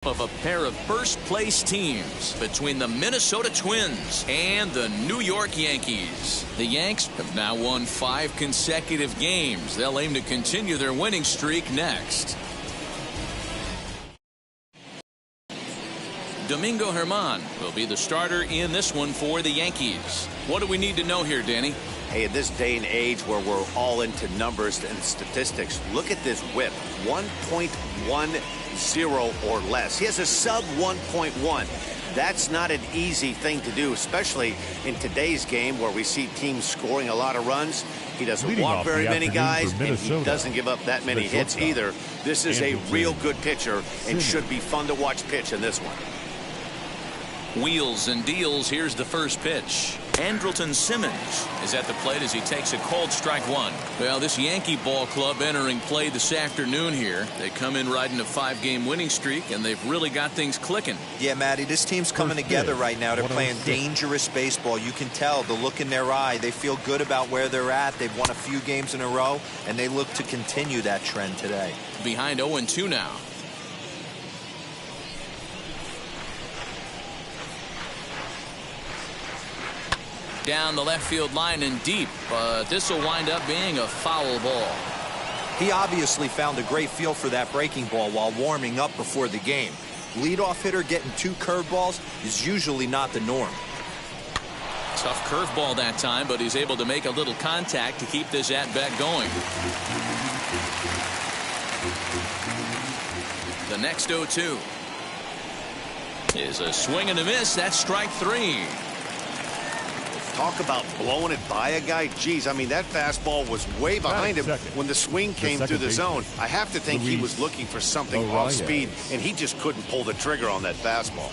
Of a pair of first-place teams between the Minnesota Twins and the New York Yankees. The Yanks have now won 5 consecutive games. They'll aim to continue their winning streak next. Domingo Germán will be the starter in this one for the Yankees. What do we need to know here, Danny? Hey, in this day and age where we're all into numbers and statistics, look at this whip, 1.10 or less. He has a sub 1.1. That's not an easy thing to do, especially in today's game where we see teams scoring a lot of runs. He doesn't walk very many guys, and he doesn't give up that many hits either. This is a real good pitcher and should be fun to watch pitch in this one. Wheels and deals. Here's the first pitch. Andrewton Simmons is at the plate as he takes a called strike one. Well, this Yankee ball club entering play this afternoon here. They come in riding a 5-game winning streak, and they've really got things clicking. Yeah, Matty, this team's coming together right now. They're playing dangerous baseball. You can tell the look in their eye. They feel good about where they're at. They've won a few games in a row, and they look to continue that trend today. Behind 0-2 now. Down the left field line and deep, but this will wind up being a foul ball. He obviously found a great feel for that breaking ball while warming up before the game. Leadoff hitter getting 2 curveballs is usually not the norm. Tough curveball that time, but he's able to make a little contact to keep this at-bat going. The next 0-2 is a swing and a miss. That's strike 3. Talk about blowing it by a guy. Geez, I mean, that fastball was way behind him when the swing came through the zone. I have to think he was looking for something off speed, and he just couldn't pull the trigger on that fastball.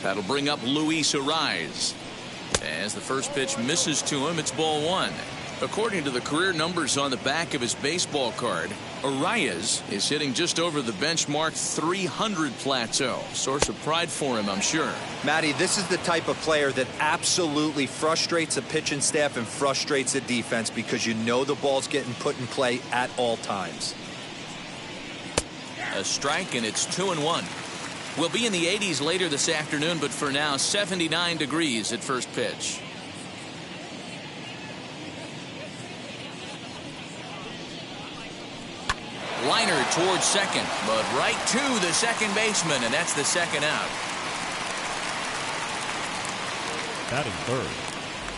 That'll bring up Luis Arraez. As the first pitch misses to him, it's ball 1. According to the career numbers on the back of his baseball card, Arraez is hitting just over the benchmark 300 plateau. Source of pride for him, I'm sure. Matty, this is the type of player that absolutely frustrates a pitching staff and frustrates the defense because you know the ball's getting put in play at all times. A strike, and it's 2-1. We'll be in the 80s later this afternoon, but for now, 79 degrees at first pitch. Liner towards second, but right to the second baseman, and that's the second out. Batting third,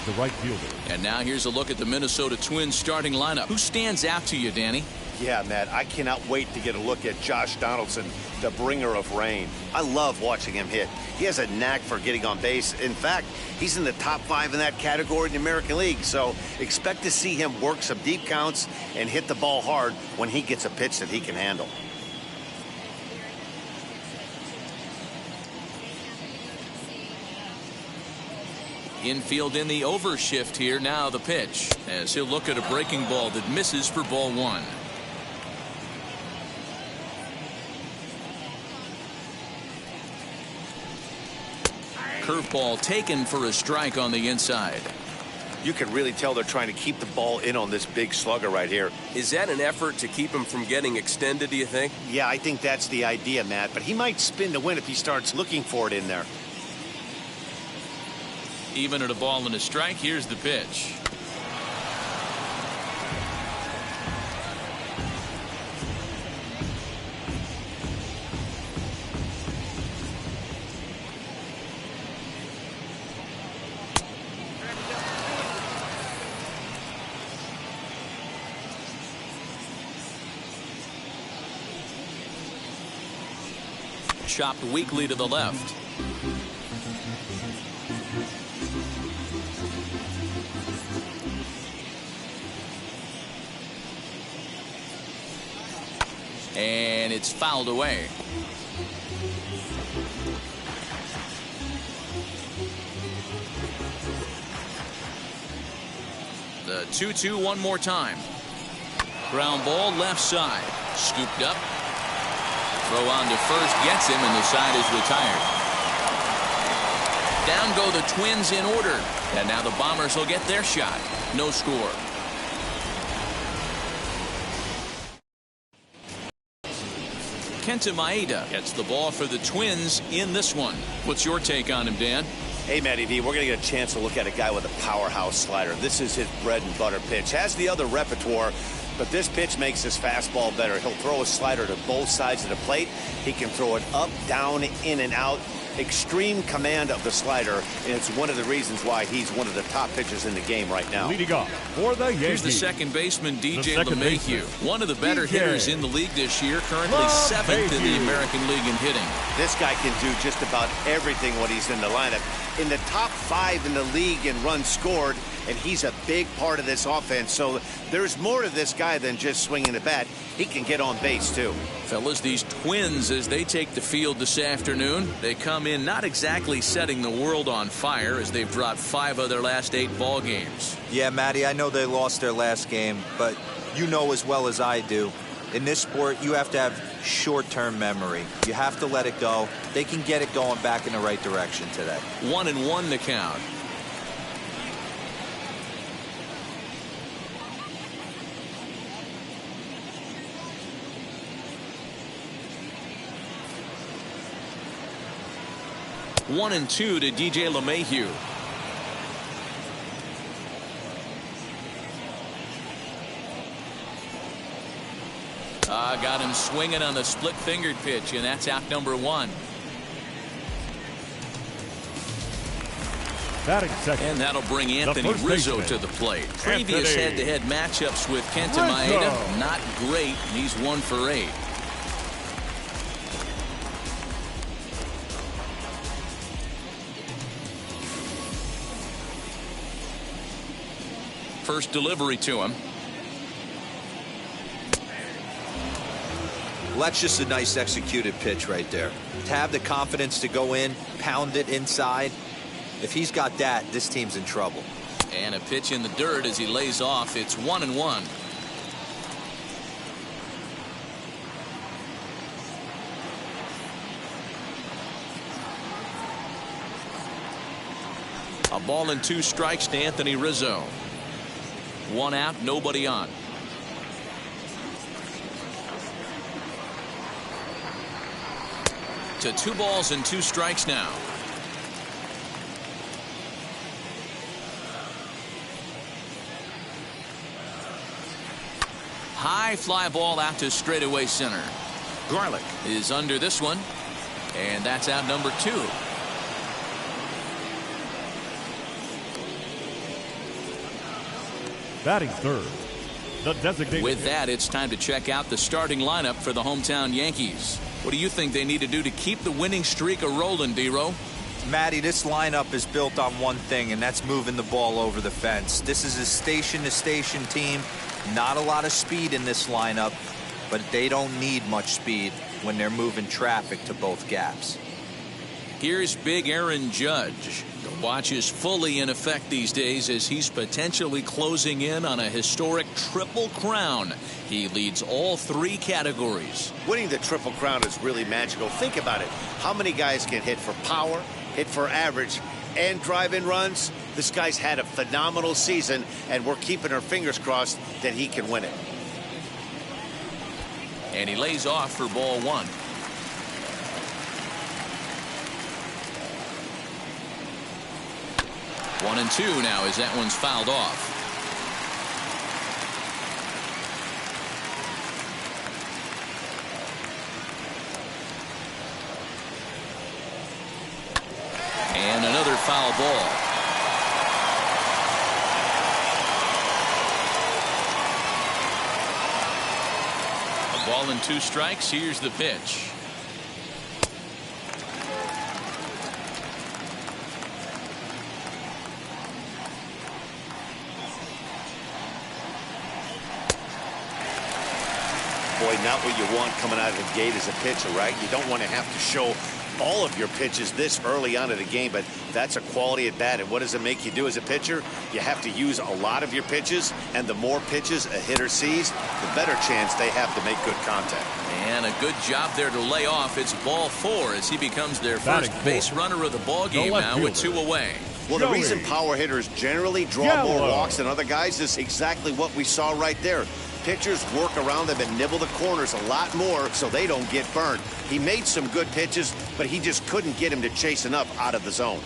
the right fielder. And now here's a look at the Minnesota Twins starting lineup. Who stands out to you, Danny? Yeah, Matt, I cannot wait to get a look at Josh Donaldson, the bringer of rain. I love watching him hit. He has a knack for getting on base. In fact, he's in the top 5 in that category in the American League, so expect to see him work some deep counts and hit the ball hard when he gets a pitch that he can handle. Infield in the overshift here. Now the pitch, as he'll look at a breaking ball that misses for ball 1. Curveball taken for a strike on the inside. You can really tell they're trying to keep the ball in on this big slugger right here. Is that an effort to keep him from getting extended, do you think? Yeah, I think that's the idea, Matt, but he might spin to win if he starts looking for it in there. Even at a ball and a strike, here's the pitch. Chopped weakly to the left. And it's fouled away. The 2-2 one more time. Ground ball left side. Scooped up. Throw on to first gets him, and the side is retired. Down go the Twins in order. And now the Bombers will get their shot. No score. Kenta Maeda gets the ball for the Twins in this one. What's your take on him, Dan? Hey, Matty V, we're going to get a chance to look at a guy with a powerhouse slider. This is his bread and butter pitch. Has the other repertoire, but this pitch makes his fastball better. He'll throw a slider to both sides of the plate. He can throw it up, down, in, and out. Extreme command of the slider, and it's one of the reasons why he's one of the top pitchers in the game right now. Leading off for the Yankees. Here's the second baseman, DJ LeMahieu. One of the better hitters in the league this year, currently 7th in the American League in hitting. This guy can do just about everything when he's in the lineup. In the top 5 in the league in runs scored, and he's a big part of this offense. So there's more to this guy than just swinging the bat. He can get on base, too. Fellas, these Twins, as they take the field this afternoon, they come in not exactly setting the world on fire as they've dropped 5 of their last 8 ball games. Yeah, Matty, I know they lost their last game, but you know as well as I do, in this sport, you have to have short-term memory. You have to let it go. They can get it going back in the right direction today. 1-1 the count. One and 2 to DJ LeMahieu. Got him swinging on the split-fingered pitch, and that's out number 1. Batting second. And that'll bring Anthony Rizzo to the plate. Previous head-to-head matchups with Kenta Maeda, not great. He's 1 for 8. First delivery to him. Well, that's just a nice executed pitch right there. To have the confidence to go in, pound it inside. If he's got that, this team's in trouble. And a pitch in the dirt as he lays off. It's 1-1. A ball and 2 strikes to Anthony Rizzo. 1 out, nobody on. To 2 balls and 2 strikes now. High fly ball out to straightaway center. Garlick is under this one, and that's out number 2. Batting third, the designated. With that, it's time to check out the starting lineup for the hometown Yankees. What do you think they need to do to keep the winning streak a-rolling, D-Row? Matty, this lineup is built on one thing, and that's moving the ball over the fence. This is a station-to-station team. Not a lot of speed in this lineup, but they don't need much speed when they're moving traffic to both gaps. Here's big Aaron Judge. The watch is fully in effect these days as he's potentially closing in on a historic triple crown. He leads all 3 categories. Winning the triple crown is really magical. Think about it. How many guys can hit for power, hit for average, and drive in runs? This guy's had a phenomenal season, and we're keeping our fingers crossed that he can win it. And he lays off for ball 1. 1-2 now as that one's fouled off. And another foul ball. A ball and 2 strikes. Here's the pitch. Boy, not what you want coming out of the gate as a pitcher, right? You don't want to have to show all of your pitches this early on in the game, but that's a quality at bat. And what does it make you do as a pitcher? You have to use a lot of your pitches, and the more pitches a hitter sees, the better chance they have to make good contact. And a good job there to lay off. It's ball 4 as he becomes their first base runner of the ball game now with 2 away. Well, the reason power hitters generally draw more walks than other guys is exactly what we saw right there. Pitchers work around them and nibble the corners a lot more so they don't get burned. He made some good pitches, but he just couldn't get him to chase enough out of the zone.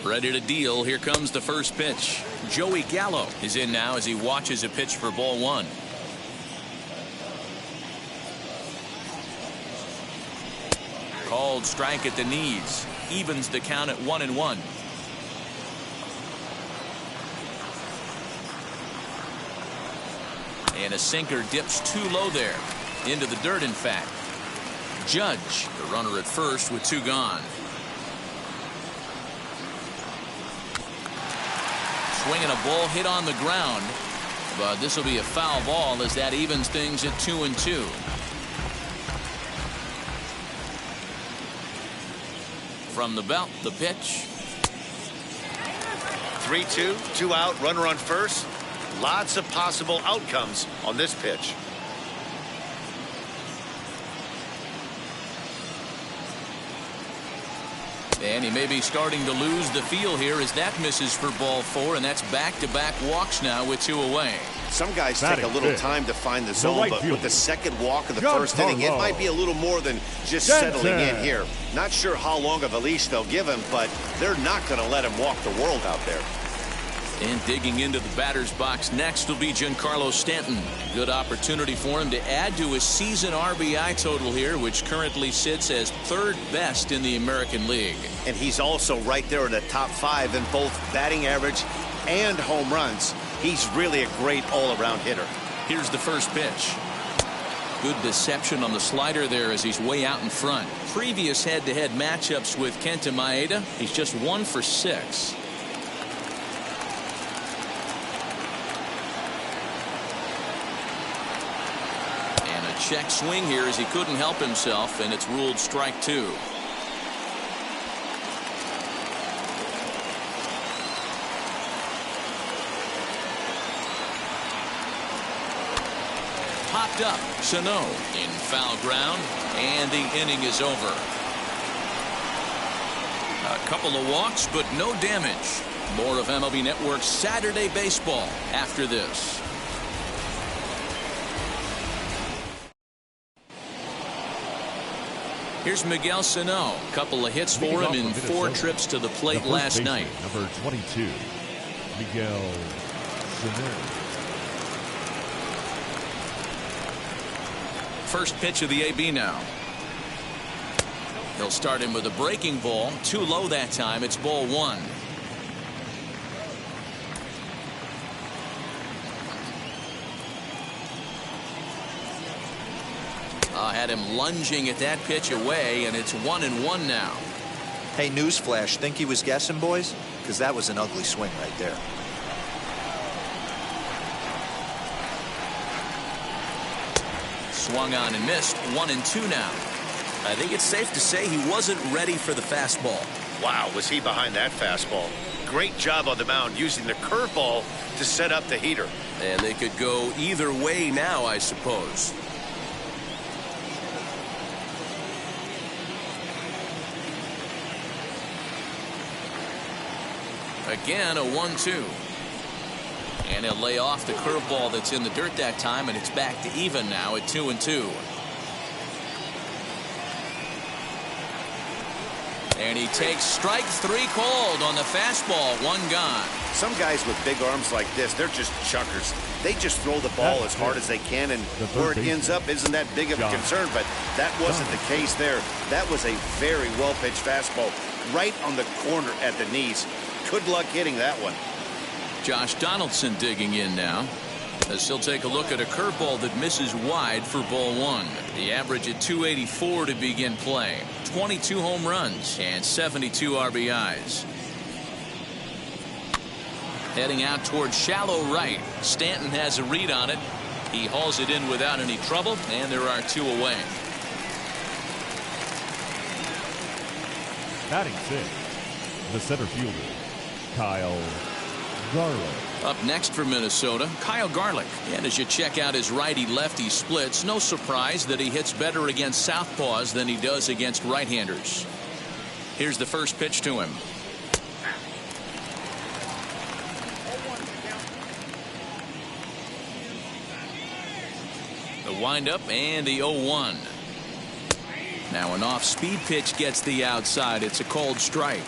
Ready to deal. Here comes the first pitch. Joey Gallo is in now as he watches a pitch for ball one. Called strike at the knees. Evens the count at 1-1. And a sinker dips too low there. Into the dirt, in fact. Judge, the runner at first with two gone. Swinging a ball hit on the ground. But this will be a foul ball as that evens things at 2-2. From the belt, the pitch. 3-2, 2 out, runner on first. Lots of possible outcomes on this pitch. And he may be starting to lose the feel here as that misses for ball four, and that's back-to-back walks now with two away. Some guys take a little time to find the zone, but with the second walk of the first inning, it might be a little more than just settling in here. Not sure how long of a leash they'll give him, but they're not going to let him walk the world out there. And digging into the batter's box next will be Giancarlo Stanton. Good opportunity for him to add to his season RBI total here, which currently sits as third best in the American League. And he's also right there in the top 5 in both batting average and home runs. He's really a great all-around hitter. Here's the first pitch. Good deception on the slider there as he's way out in front. Previous head-to-head matchups with Kenta Maeda, he's just 1 for 6. And a check swing here as he couldn't help himself, and it's ruled strike 2. Popped up. Cino in foul ground, and the inning is over. A couple of walks, but no damage. More of MLB Network's Saturday Baseball after this. Here's Miguel Cino. Couple of hits for him in 4 trips to the plate last night. Number 22, Miguel Cino. First pitch of the AB now. He'll start him with a breaking ball. Too low that time. It's ball 1. Had him lunging at that pitch away, and it's 1-1 now. Hey, newsflash, think he was guessing, boys? Because that was an ugly swing right there. Swung on and missed. 1-2 now. I think it's safe to say he wasn't ready for the fastball. Wow, was he behind that fastball. Great job on the mound using the curveball to set up the heater. And they could go either way now, I suppose. Again, a 1-2. And he'll lay off the curveball that's in the dirt that time, and it's back to even now at 2-2. And he takes strike 3 called on the fastball. 1 gone. Some guys with big arms like this, they're just chuckers. They just throw the ball as hard as they can, and where it ends up isn't that big of a concern, but that wasn't the case there. That was a very well-pitched fastball right on the corner at the knees. Good luck hitting that one. Josh Donaldson digging in now as he'll take a look at a curveball that misses wide for ball 1. The average at 284 to begin play. 22 home runs and 72 RBIs. Heading out towards shallow right. Stanton has a read on it. He hauls it in without any trouble, and there are 2 away. Batting 6, the center fielder, Kyle Garlick. Up next for Minnesota, Kyle Garlick. And as you check out his righty-lefty splits, no surprise that he hits better against southpaws than he does against right-handers. Here's the first pitch to him. The windup and the 0-1. Now an off-speed pitch gets the outside. It's a cold strike.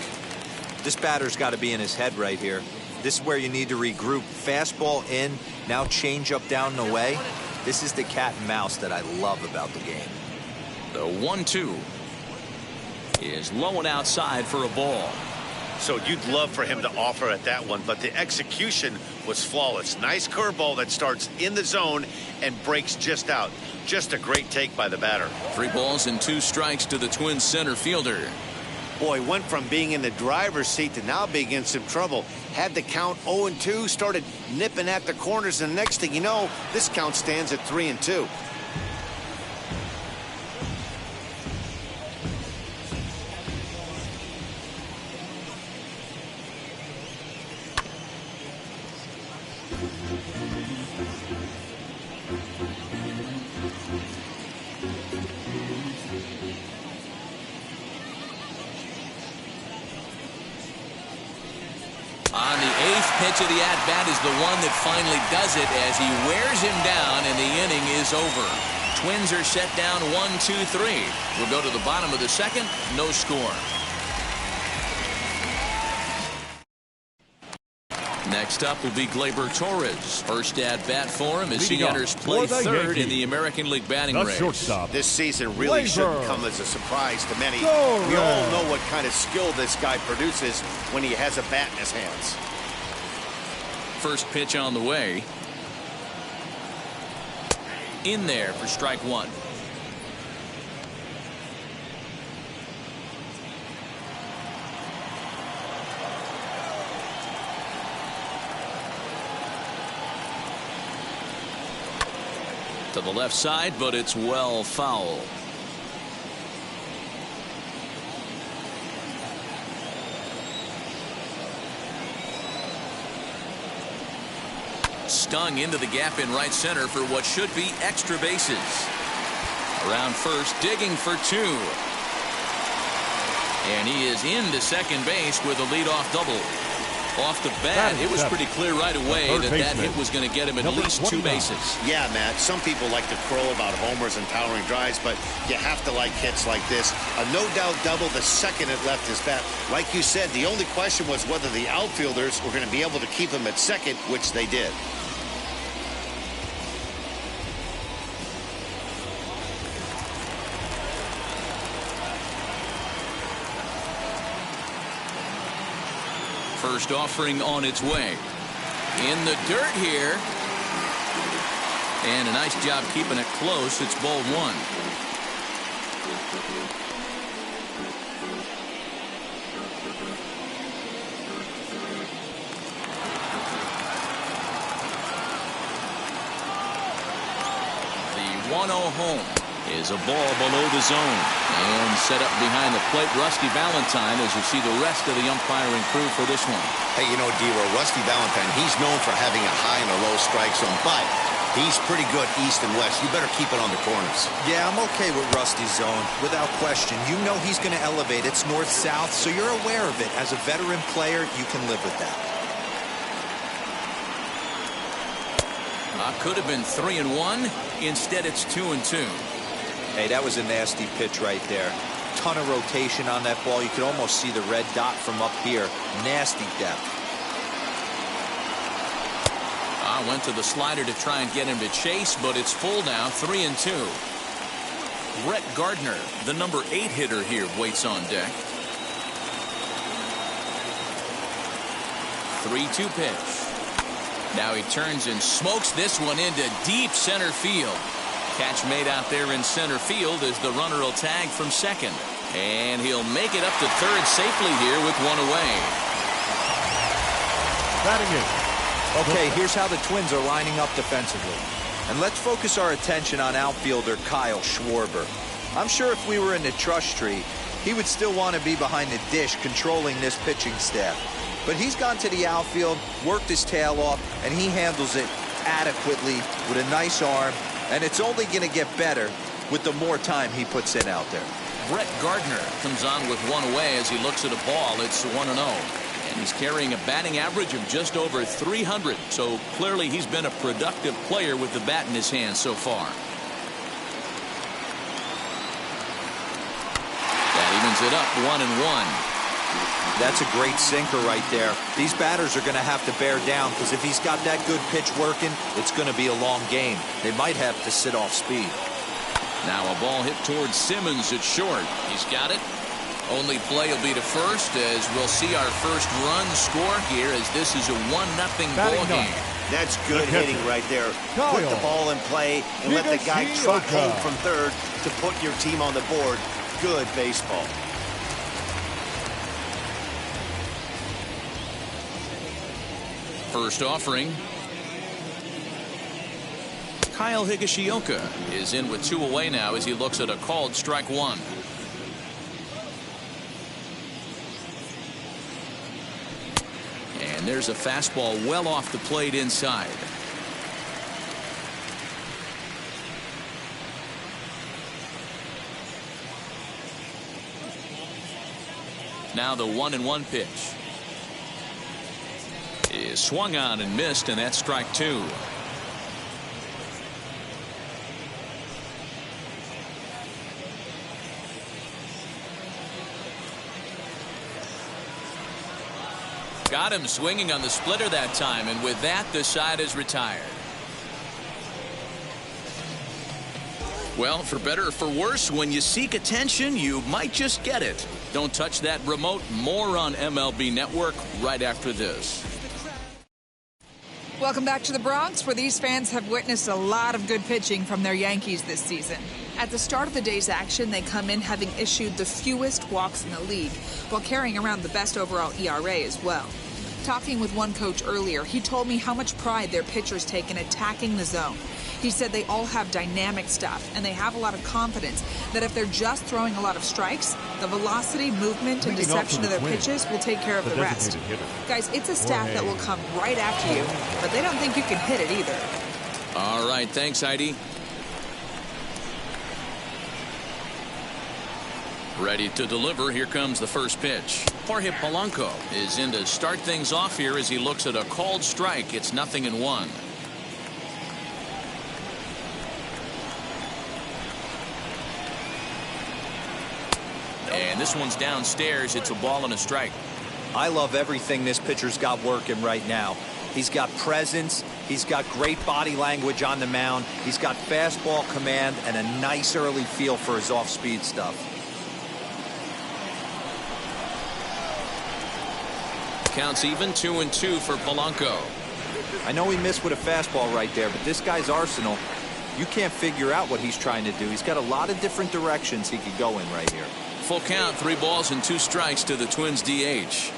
This batter's got to be in his head right here. This is where you need to regroup. Fastball in, now change up down the way. This is the cat and mouse that I love about the game. The 1-2 is low and outside for a ball. So you'd love for him to offer at that one, but the execution was flawless. Nice curveball that starts in the zone and breaks just out. Just a great take by the batter. 3 balls and 2 strikes to the Twins center fielder. Boy, went from being in the driver's seat to now being in some trouble. Had the count 0-2, started nipping at the corners, and the next thing you know, this count stands at 3-2. On the 8th pitch of the at-bat is the one that finally does it as he wears him down and the inning is over. Twins are set down 1-2-3. We'll go to the bottom of the 2nd. No score. Next up will be Gleber Torres. First at-bat for him as he enters play 3rd in the American League batting range. This season really shouldn't come as a surprise to many. We all know what kind of skill this guy produces when he has a bat in his hands. First pitch on the way. In there for strike 1. To the left side, but it's well foul. Stung into the gap in right center for what should be extra bases. Around first, digging for 2. And he is into second base with a leadoff double. Off the bat, it was pretty clear right away that hit was going to get him at least 2 bases. Yeah, Matt, some people like to crow about homers and towering drives, but you have to like hits like this. A no-doubt double the second it left his bat. Like you said, the only question was whether the outfielders were going to be able to keep him at second, which they did. First offering on its way. In the dirt here. And a nice job keeping it close. It's ball 1. The 1-0 home is a ball below the zone. And set up behind the plate, Rusty Valentine, as you see the rest of the umpiring crew for this one. Hey, you know, D-Row, Rusty Valentine, he's known for having a high and a low strike zone, but he's pretty good east and west. You better keep it on the corners. Yeah, I'm okay with Rusty's zone, without question. You know he's going to elevate. It's north-south, so you're aware of it. As a veteran player, you can live with that. Could have been 3-1. Instead, it's 2-2. Hey, that was a nasty pitch right there. Ton of rotation on that ball. You could almost see the red dot from up here. Nasty depth. Went to the slider to try and get him to chase, but it's full now, 3-2. Brett Gardner, the number 8 hitter here, waits on deck. 3-2 pitch. Now he turns and smokes this one into deep center field. Catch made out there in center field as the runner will tag from second. And he'll make it up to third safely here with 1 away. Batting it. Okay, here's how the Twins are lining up defensively. And let's focus our attention on outfielder Kyle Schwarber. I'm sure if we were in the trust tree, he would still want to be behind the dish controlling this pitching staff. But he's gone to the outfield, worked his tail off, and he handles it adequately with a nice arm. And it's only going to get better with the more time he puts in out there. Brett Gardner comes on with 1 away as he looks at a ball. It's 1-0. And he's carrying a batting average of just over 300. So clearly he's been a productive player with the bat in his hand so far. Lines it up 1-1. That's a great sinker right there. These batters are going to have to bear down, because if he's got that good pitch working, it's going to be a long game. They might have to sit off speed. Now a ball hit towards Simmons at short. He's got it. Only play will be to first, as we'll see our first run score here, as this is a 1-0 ball game. That's good hitting right there. Put the ball in play and let the guy truck home from third to put your team on the board. Good baseball. First offering. Kyle Higashiyoka is in with 2 away now as he looks at a called strike 1. And there's a fastball well off the plate inside. Now the 1-1 pitch is swung on and missed, and that's strike 2. Got him swinging on the splitter that time, and with that, the side is retired. Well, for better or for worse, when you seek attention, you might just get it. Don't touch that remote. More on MLB Network right after this. Welcome back to the Bronx, where these fans have witnessed a lot of good pitching from their Yankees this season. At the start of the day's action, they come in having issued the fewest walks in the league, while carrying around the best overall ERA as well. Talking with one coach earlier, he told me how much pride their pitchers take in attacking the zone. He said they all have dynamic stuff, and they have a lot of confidence that if they're just throwing a lot of strikes, the velocity, movement, and deception of their pitches will take care of the rest. Guys, it's a staff that will come right after you, but they don't think you can hit it either. All right, thanks, Heidi. Ready to deliver. Here comes the first pitch. Jorge Polanco is in to start things off here as he looks at a called strike. It's 0-1. And this one's downstairs. It's a ball and a strike. I love everything this pitcher's got working right now. He's got presence. He's got great body language on the mound. He's got fastball command and a nice early feel for his off-speed stuff. Counts even, 2-2 for Polanco. I know he missed with a fastball right there, but this guy's arsenal, you can't figure out what he's trying to do. He's got a lot of different directions he could go in right here. Full count, 3 balls and 2 strikes to the Twins DH.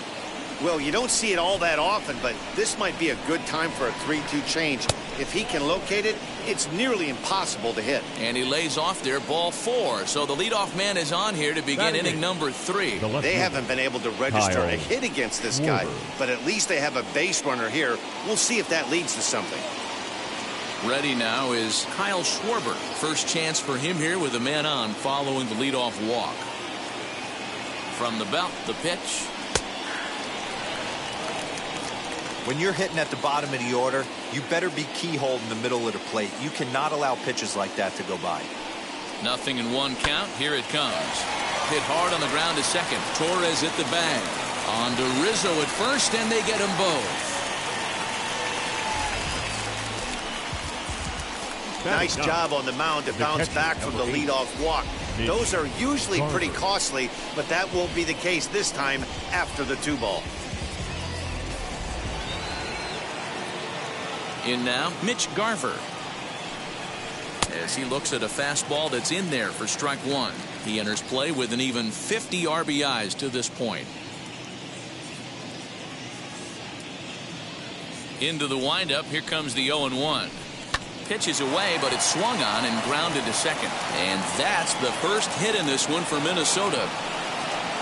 Well, you don't see it all that often, but this might be a good time for a 3-2 change. If he can locate it, it's nearly impossible to hit. And he lays off there, ball 4. So the leadoff man is on here to begin inning number 3. They haven't been able to register a hit against this guy, but at least they have a base runner here. We'll see if that leads to something. Ready now is Kyle Schwarber. First chance for him here with a man on following the leadoff walk. From the belt, the pitch. When you're hitting at the bottom of the order, you better be keyhole in the middle of the plate. You cannot allow pitches like that to go by. 0-1 count. Here it comes. Hit hard on the ground to second. Torres at the bag. On to Rizzo at first, and they get them both. Nice job on the mound to bounce back from the leadoff walk. Those are usually pretty costly, but that won't be the case this time after the 2-ball. In now, Mitch Garver. As he looks at a fastball that's in there for strike 1. He enters play with an even 50 RBIs to this point. Into the windup. Here comes the 0-1. Pitch is away, but it's swung on and grounded to second. And that's the first hit in this one for Minnesota.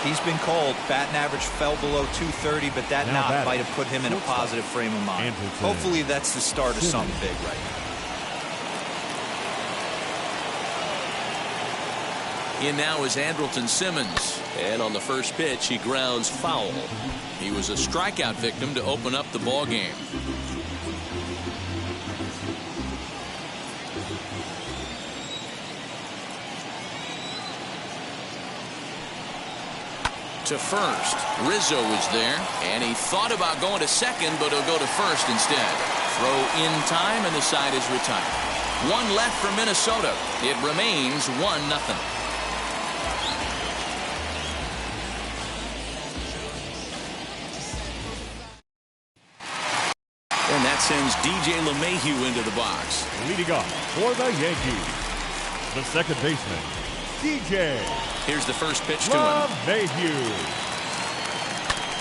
He's been cold. Batting average fell below 230, but that knock might have put him in a positive frame of mind. Hopefully that's the start of something big right now. In now is Andrewton Simmons. And on the first pitch, he grounds foul. He was a strikeout victim to open up the ball game. to first. Rizzo is there, and he thought about going to second, but he'll go to first instead. Throw in time, and the side is retired. One left for Minnesota. It remains 1-0. And that sends DJ LeMahieu into the box. Leading off for the Yankees, the second baseman, DJ. Here's the first pitch to him. Mayhew.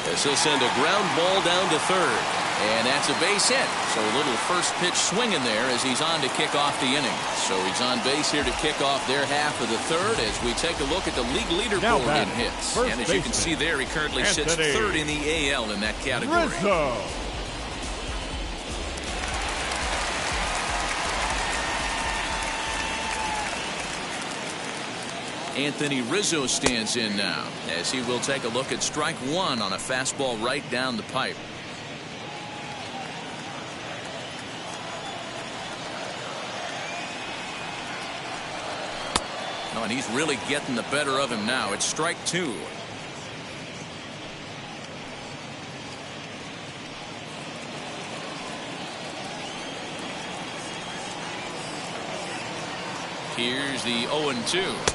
As he'll send a ground ball down to third. And that's a base hit. So a little first pitch swinging there as he's on to kick off the inning. So he's on base here to kick off their half of the third as we take a look at the league leaderboard in hits. And as you can see there, he currently sits third in the AL in that category. Rizzo. Anthony Rizzo stands in now as he will take a look at strike one on a fastball right down the pipe. Oh, and he's really getting the better of him now. It's strike two. Here's the 0-2.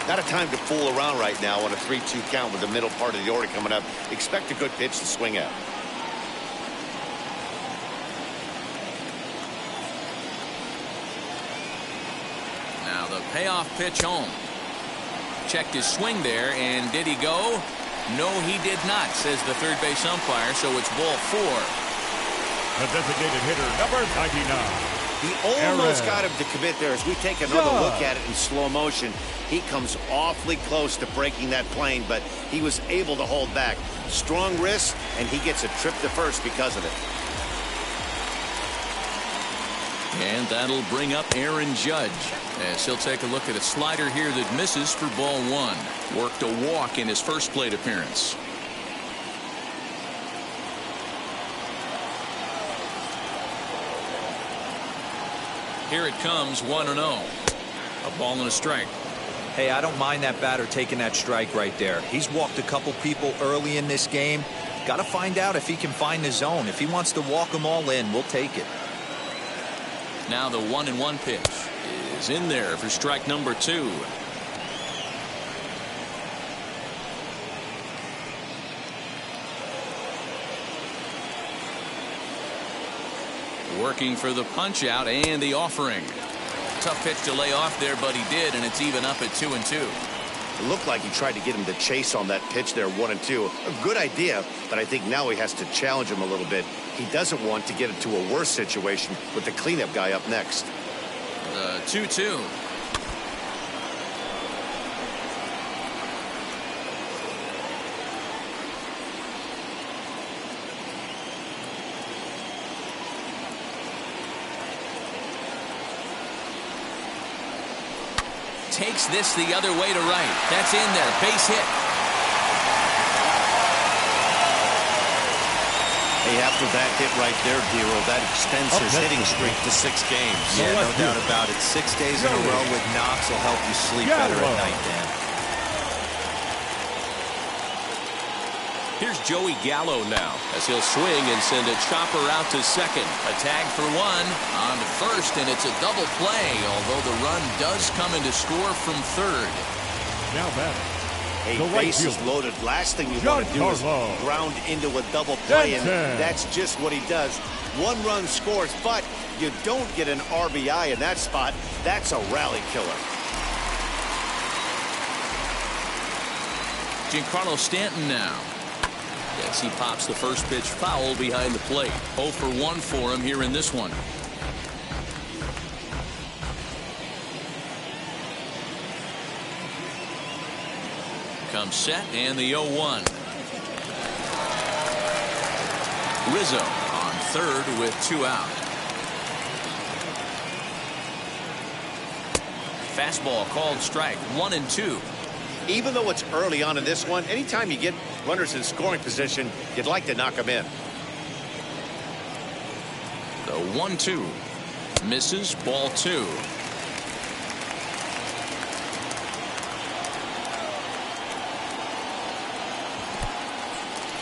Not a time to fool around right now on a 3-2 count with the middle part of the order coming up. Expect a good pitch to swing at. Now the payoff pitch home. Checked his swing there, and did he go? No, he did not, says the third base umpire, so it's ball four. The designated hitter, number 99. He almost got him to commit there. As we take another look at it in slow motion, he comes awfully close to breaking that plane, but he was able to hold back. Strong wrist, and he gets a trip to first because of it. And that'll bring up Aaron Judge as he'll take a look at a slider here that misses for ball one. Worked a walk in his first plate appearance. Here it comes, 1-0. A ball and a strike. Hey, I don't mind that batter taking that strike right there. He's walked a couple people early in this game. Got to find out if he can find the zone. If he wants to walk them all in, we'll take it. Now the 1-1 pitch is in there for strike number two. Working for the punch out and the offering. Tough pitch to lay off there, but he did, and it's even up at 2-2. It looked like he tried to get him to chase on that pitch there, 1-2. A good idea, but I think now he has to challenge him a little bit. He doesn't want to get into a worse situation with the cleanup guy up next. The 2-2. Takes this the other way to right. That's in there. Base hit. Hey, after that hit right there, Dero, that extends his hitting streak to 6 games. Yeah, no doubt about it. 6 days in a row with knocks will help you sleep better at night, Dan. Here's Joey Gallo now as he'll swing and send a chopper out to second. A tag for one on to first, and it's a double play, although the run does come in to score from third. Now batting. Hey, bases loaded. Last thing you want to do is ground into a double play, and that's just what he does. 1 run scores, but you don't get an RBI in that spot. That's a rally killer. Giancarlo Stanton now. As he pops the first pitch foul behind the plate. 0 for 1 for him here in this one. comes set and the 0-1. Rizzo on third with 2 out. Fastball called strike, 1-2. Even though it's early on in this one, anytime you get runners in scoring position, you'd like to knock them in. The 1-2 misses, ball 2.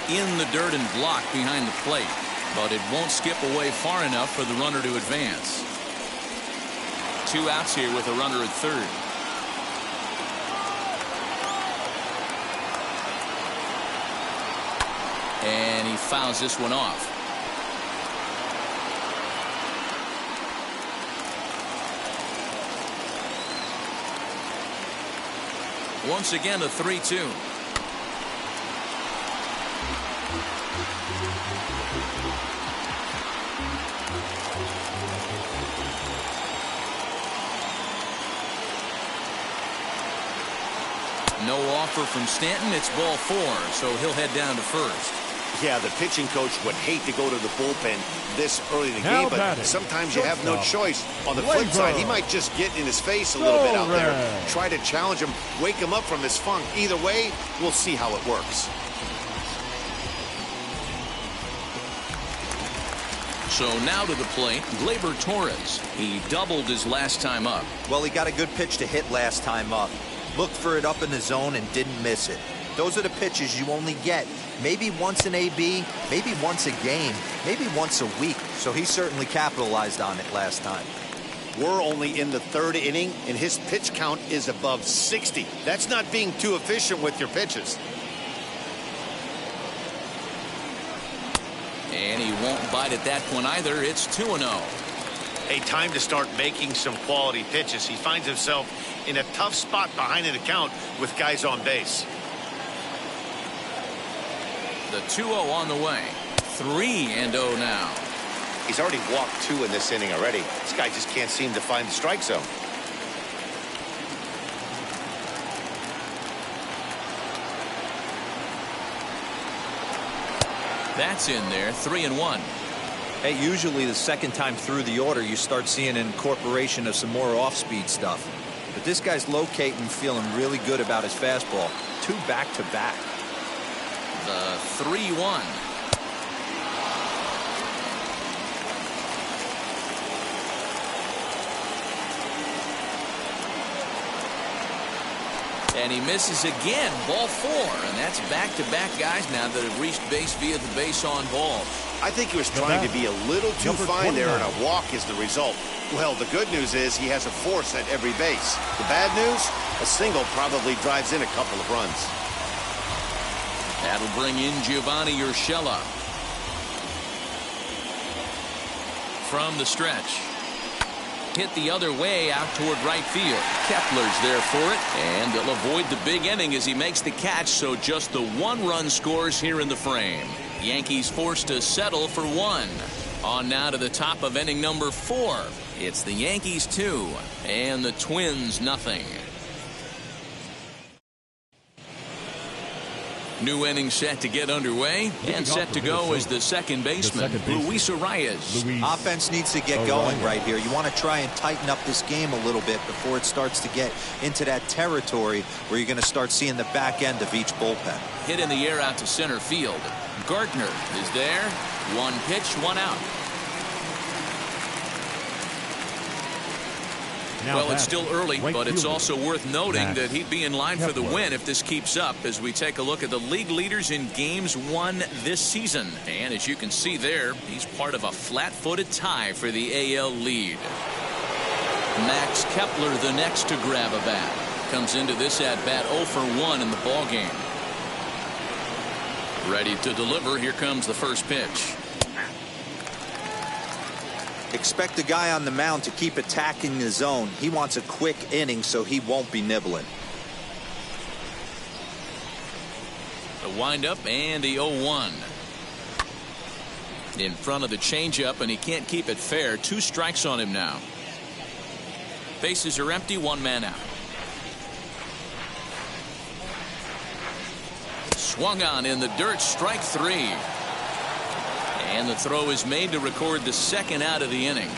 In the dirt and blocked behind the plate, but it won't skip away far enough for the runner to advance. 2 outs here with a runner at third. And he fouls this one off. Once again, a 3-2. No offer from Stanton. It's ball 4, so he'll head down to first. Yeah, the pitching coach would hate to go to the bullpen this early in the game, but sometimes you have no choice. On the flip side, he might just get in his face a little bit out there. Try to challenge him, wake him up from his funk. Either way, we'll see how it works. So now to the plate, Gleber Torres. He doubled his last time up. Well, he got a good pitch to hit last time up. Looked for it up in the zone and didn't miss it. Those are the pitches you only get maybe once in AB, maybe once a game, maybe once a week. So he certainly capitalized on it last time. We're only in the 3rd inning, and his pitch count is above 60. That's not being too efficient with your pitches. And he won't bite at that one either. It's 2-0. A time to start making some quality pitches. He finds himself in a tough spot behind an account with guys on base. The 2-0 on the way. 3-0 now. He's already walked 2 in this inning already. This guy just can't seem to find the strike zone. That's in there. 3-1. Hey, usually the second time through the order, you start seeing an incorporation of some more off-speed stuff. But this guy's locating, feeling really good about his fastball. 2 back-to-back. The 3-1. And he misses again. Ball 4. And that's back-to-back guys now that have reached base via the base on balls. I think he was trying to be a little too fine there, and a walk is the result. Well, the good news is he has a force at every base. The bad news, a single probably drives in a couple of runs. That'll bring in Giovanni Urshela. From the stretch. Hit the other way out toward right field. Kepler's there for it, and they'll avoid the big inning as he makes the catch, so just the 1-run scores here in the frame. Yankees forced to settle for 1. On now to the top of inning number 4. It's the Yankees 2 and the Twins nothing. New inning set to get underway, and set to go is the second baseman, Luis Arias. Offense needs to get going right here. You want to try and tighten up this game a little bit before it starts to get into that territory where you're going to start seeing the back end of each bullpen. Hit in the air out to center field. Gardner is there. 1 pitch, 1 out. Well, it's still early, but it's also worth noting that he'd be in line for the win if this keeps up as we take a look at the league leaders in games won this season. And as you can see there, he's part of a flat-footed tie for the AL lead. Max Kepler the next to grab a bat. Comes into this at-bat 0 for 1 in the ballgame. Ready to deliver. Here comes the first pitch. Expect the guy on the mound to keep attacking the zone. He wants a quick inning, so he won't be nibbling. The windup and the 0-1. In front of the changeup, and he can't keep it fair. 2 strikes on him now. Bases are empty, 1 man out. Swung on in the dirt, strike 3. And the throw is made to record the second out of the inning.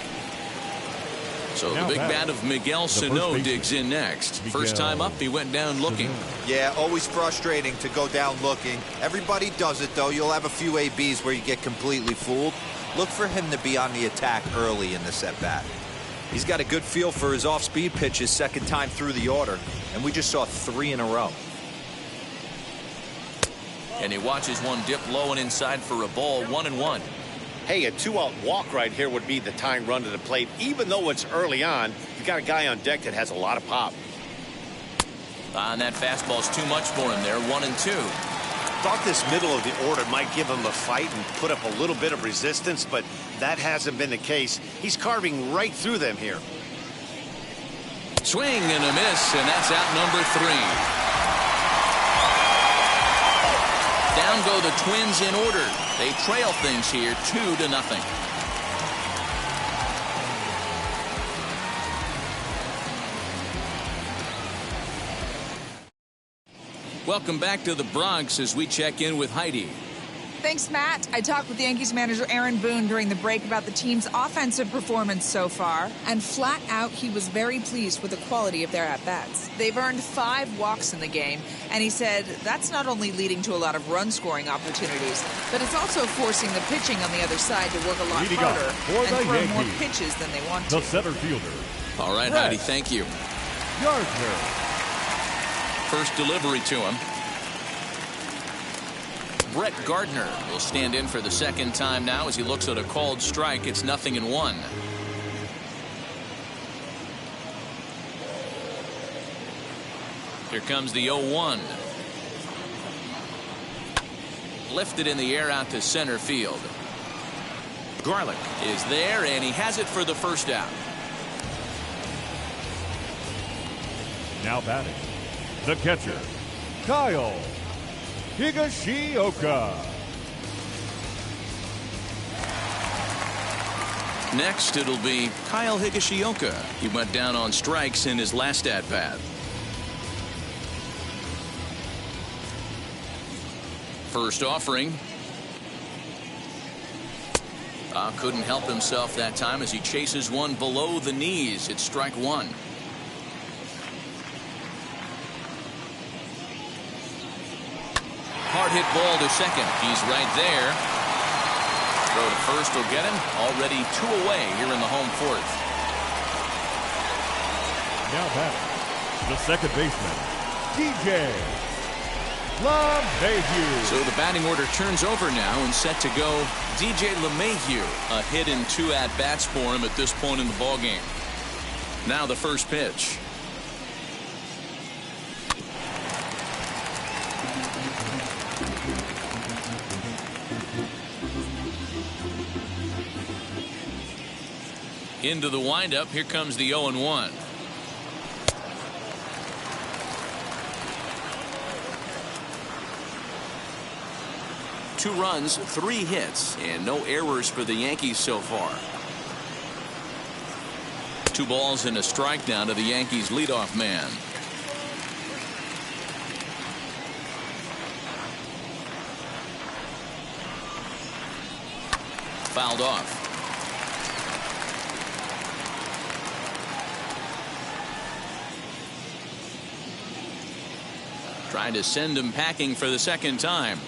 So the big bat of Miguel Cino digs in next. First time up, he went down looking. Yeah, always frustrating to go down looking. Everybody does it, though. You'll have a few ABs where you get completely fooled. Look for him to be on the attack early in this at-bat. He's got a good feel for his off-speed pitches second time through the order, and we just saw 3 in a row. And he watches one dip low and inside for a ball, 1-1. Hey, a 2-out walk right here would be the tying run to the plate. Even though it's early on, you got a guy on deck that has a lot of pop. And that fastball's too much for him there, 1-2. Thought this middle of the order might give him a fight and put up a little bit of resistance, but that hasn't been the case. He's carving right through them here. Swing and a miss, and that's out number 3. Down go the Twins in order. They trail things here 2-0. Welcome back to the Bronx as we check in with Heidi. Thanks, Matt. I talked with Yankees manager Aaron Boone during the break about the team's offensive performance so far, and flat out he was very pleased with the quality of their at-bats. They've earned 5 walks in the game, and he said that's not only leading to a lot of run-scoring opportunities, but it's also forcing the pitching on the other side to work a lot harder and throw more pitches than they want to. The center fielder. All right, Heidi, thank you. Gardner. First delivery to him. Brett Gardner will stand in for the second time now as he looks at a called strike. It's 0-1. Here comes the 0-1. Lifted in the air out to center field. Garlick is there, and he has it for the first out. Now batting, the catcher, Kyle Higashiyoka. Next, it'll be Kyle Higashiyoka. He went down on strikes in his last at-bat. First offering. Couldn't help himself that time as he chases one below the knees. It's strike 1. Hard hit ball to second. He's right there. Throw to first will get him. Already 2 away here in the home 4th. Now batting, the second baseman, DJ Mayhew. So the batting order turns over now and set to go DJ Mayhew. A hit in 2 at-bats for him at this point in the ballgame. Now the first pitch. Into the windup. Here comes the 0-1. Two runs, 3 hits, and no errors for the Yankees so far. 2 balls and a strike now to the Yankees leadoff man. Fouled off. Trying to send him packing for the second time.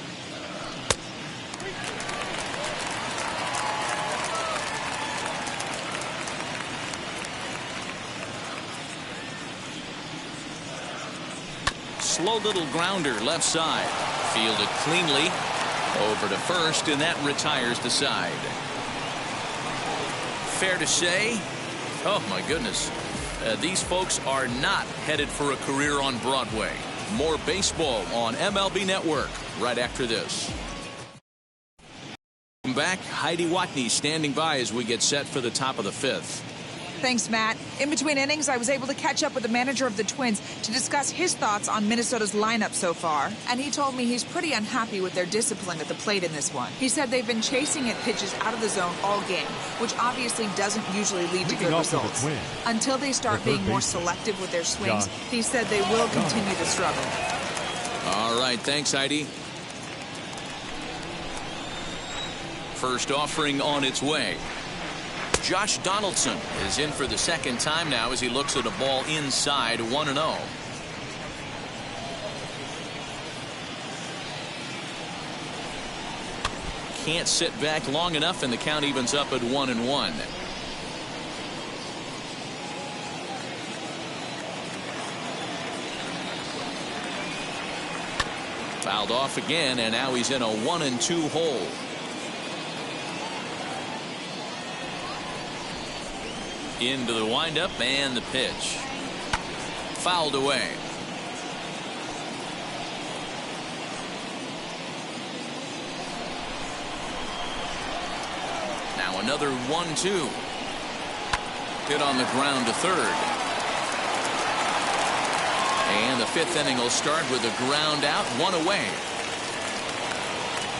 Slow little grounder left side. Fielded cleanly. Over to first, and that retires the side. Fair to say, oh my goodness, these folks are not headed for a career on Broadway. More baseball on MLB Network right after this. Back, Heidi Watney standing by as we get set for the top of the 5th. Thanks, Matt. In between innings, I was able to catch up with the manager of the Twins to discuss his thoughts on Minnesota's lineup so far, and he told me he's pretty unhappy with their discipline at the plate in this one. He said they've been chasing at pitches out of the zone all game, which obviously doesn't usually lead to good results. Until they start being more selective with their swings, he said they will continue to struggle. All right, thanks, Heidi. first offering on its way. Josh Donaldson is in for the second time now as he looks at a ball inside 1-0. Can't sit back long enough, and the count evens up at 1-1. Fouled off again, and now he's in a 1-2 hole. Into the windup and the pitch. Fouled away. Now another 1-2. Hit on the ground to third. And the fifth inning will start with a ground out, one away.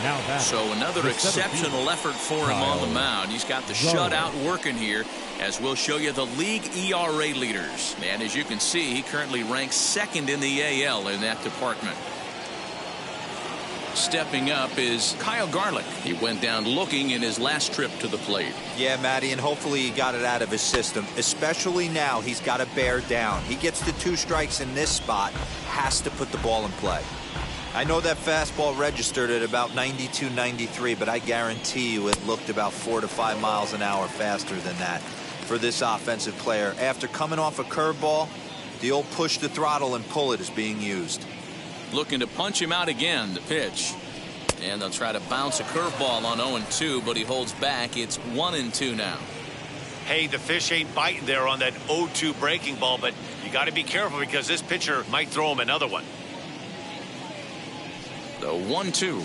Now so another exceptional effort for him on the mound. He's got the shutout working here, as we'll show you the league ERA leaders. And as you can see, he currently ranks second in the AL in that department. Stepping up is Kyle Garlick. He went down looking in his last trip to the plate. Yeah, Matty, and hopefully he got it out of his system. Especially now, he's got to bear down. He gets the 2 strikes in this spot, has to put the ball in play. I know that fastball registered at about 92, 93, but I guarantee you it looked about 4 to 5 miles an hour faster than that for this offensive player. After coming off a curveball, the old push the throttle and pull it is being used. Looking to punch him out again, the pitch. And they'll try to bounce a curveball on 0-2, but he holds back. It's 1-2 now. Hey, the fish ain't biting there on that 0-2 breaking ball, but you got to be careful because this pitcher might throw him another one. The 1-2.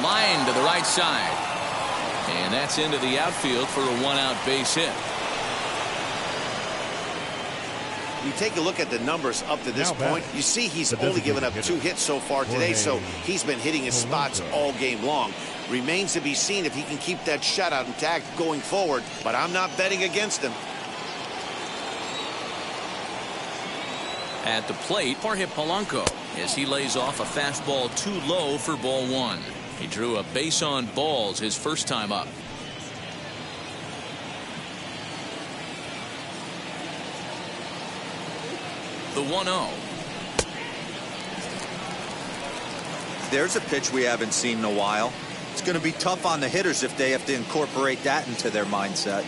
Line to the right side. And that's into the outfield for a 1-out base hit. You take a look at the numbers up to this point, you see he's only given up 2 hits so far today, so he's been hitting his spots all game long. Remains to be seen if he can keep that shutout intact going forward, but I'm not betting against him. At the plate, Jorge Polanco, as he lays off a fastball too low for ball 1. He drew a base on balls his first time up. The 1-0. There's a pitch we haven't seen in a while. It's going to be tough on the hitters if they have to incorporate that into their mindset.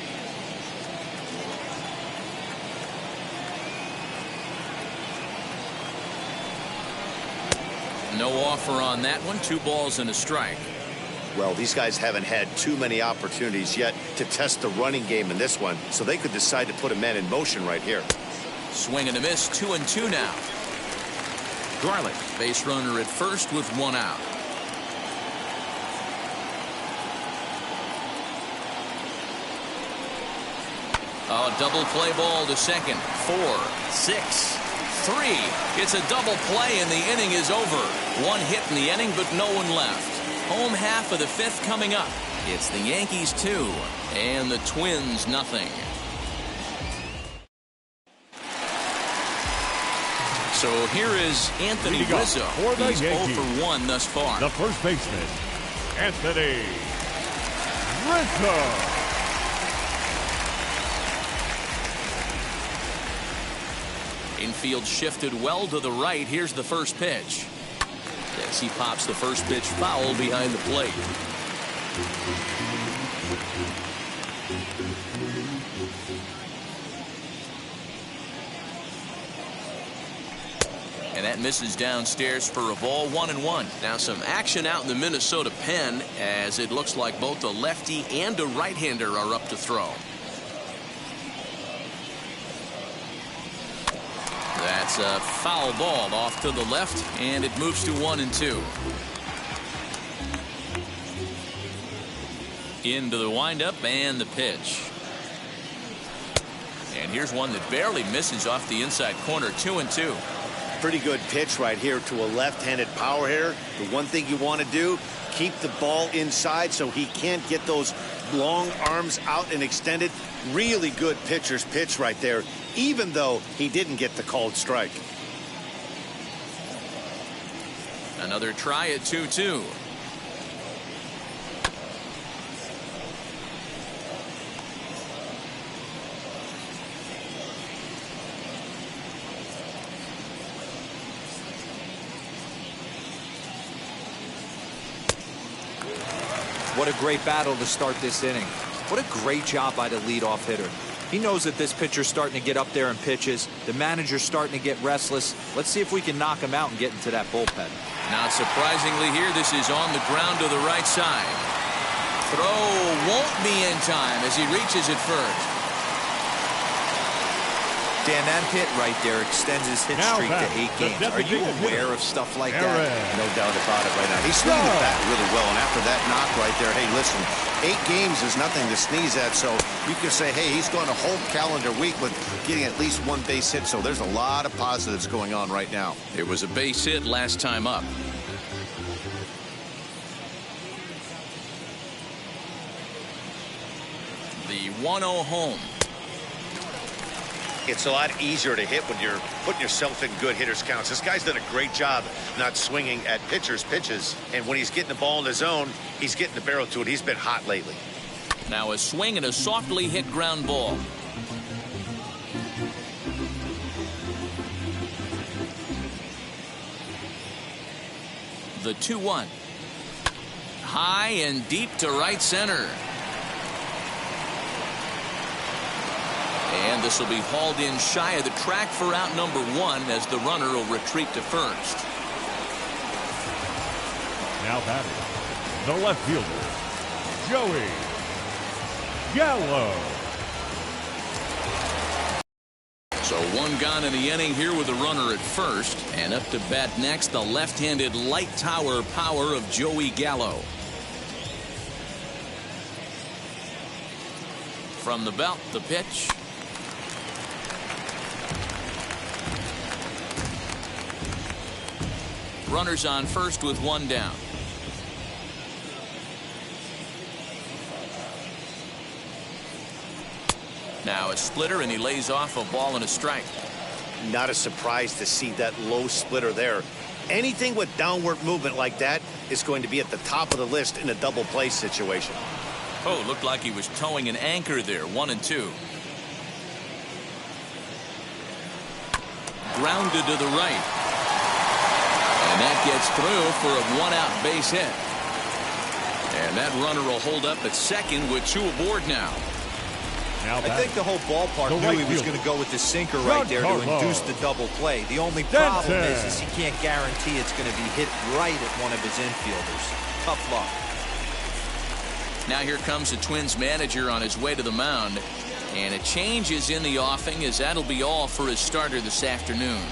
No offer on that one. 2 balls and a strike. Well, these guys haven't had too many opportunities yet to test the running game in this one, so they could decide to put a man in motion right here. Swing and a miss. 2-2 now. Garlick, base runner at first with 1 out. A double play ball to second. 4, 6, 3. It's a double play and the inning is over. 1 hit in the inning, but no one left. Home half of the 5th coming up. It's the Yankees 2 and the Twins nothing. So here is Anthony Rizzo. He's 0 for 1 thus far. The first baseman, Anthony Rizzo. Infield shifted well to the right. Here's the first pitch. As he pops the first pitch foul behind the plate. And that misses downstairs for a ball. 1-1. Now some action out in the Minnesota pen, as it looks like both a lefty and a right-hander are up to throw. That's a foul ball off to the left, and it moves to 1-2. Into the windup and the pitch. And here's one that barely misses off the inside corner. 2-2. Pretty good pitch right here to a left-handed power hitter. The one thing you want to do, keep the ball inside so he can't get those long arms out and extended. Really good pitcher's pitch right there, even though he didn't get the called strike. Another try at 2-2. What a great battle to start this inning. What a great job by the leadoff hitter. He knows that this pitcher's starting to get up there in pitches. The manager's starting to get restless. Let's see if we can knock him out and get into that bullpen. Not surprisingly here, this is on the ground to the right side. Throw won't be in time as he reaches it first. Dan, that hit right there extends his hit streak to 8 games. Are you aware of stuff like that? No doubt about it right now. He's swinging the bat really well, and after that knock right there, hey, listen, 8 games is nothing to sneeze at, so you can say, hey, he's gone a whole calendar week with getting at least 1 base hit, so there's a lot of positives going on right now. It was a base hit last time up. The 1-0 home. It's a lot easier to hit when you're putting yourself in good hitters' counts. This guy's done a great job not swinging at pitchers' pitches. And when he's getting the ball in the zone, he's getting the barrel to it. He's been hot lately. Now a swing and a softly hit ground ball. The 2-1. High and deep to right center. And this will be hauled in shy of the track for out number 1 as the runner will retreat to first. Now batting, the left fielder, Joey Gallo. So 1 gone in the inning here with a runner at first. And up to bat next, the left-handed light tower power of Joey Gallo. From the belt, the pitch. Runners on first with 1 down. Now a splitter, and he lays off a ball and a strike. Not a surprise to see that low splitter there. Anything with downward movement like that is going to be at the top of the list in a double play situation. Oh, looked like he was towing an anchor there. 1-2. Grounded to the right. And that gets through for a 1-out base hit. And that runner will hold up at second with 2 aboard now. I think the whole ballpark knew he was going to go with the sinker right there to induce the double play. The only problem is he can't guarantee it's going to be hit right at one of his infielders. Tough luck. Now here comes the Twins manager on his way to the mound. And a change is in the offing, as that'll be all for his starter this afternoon.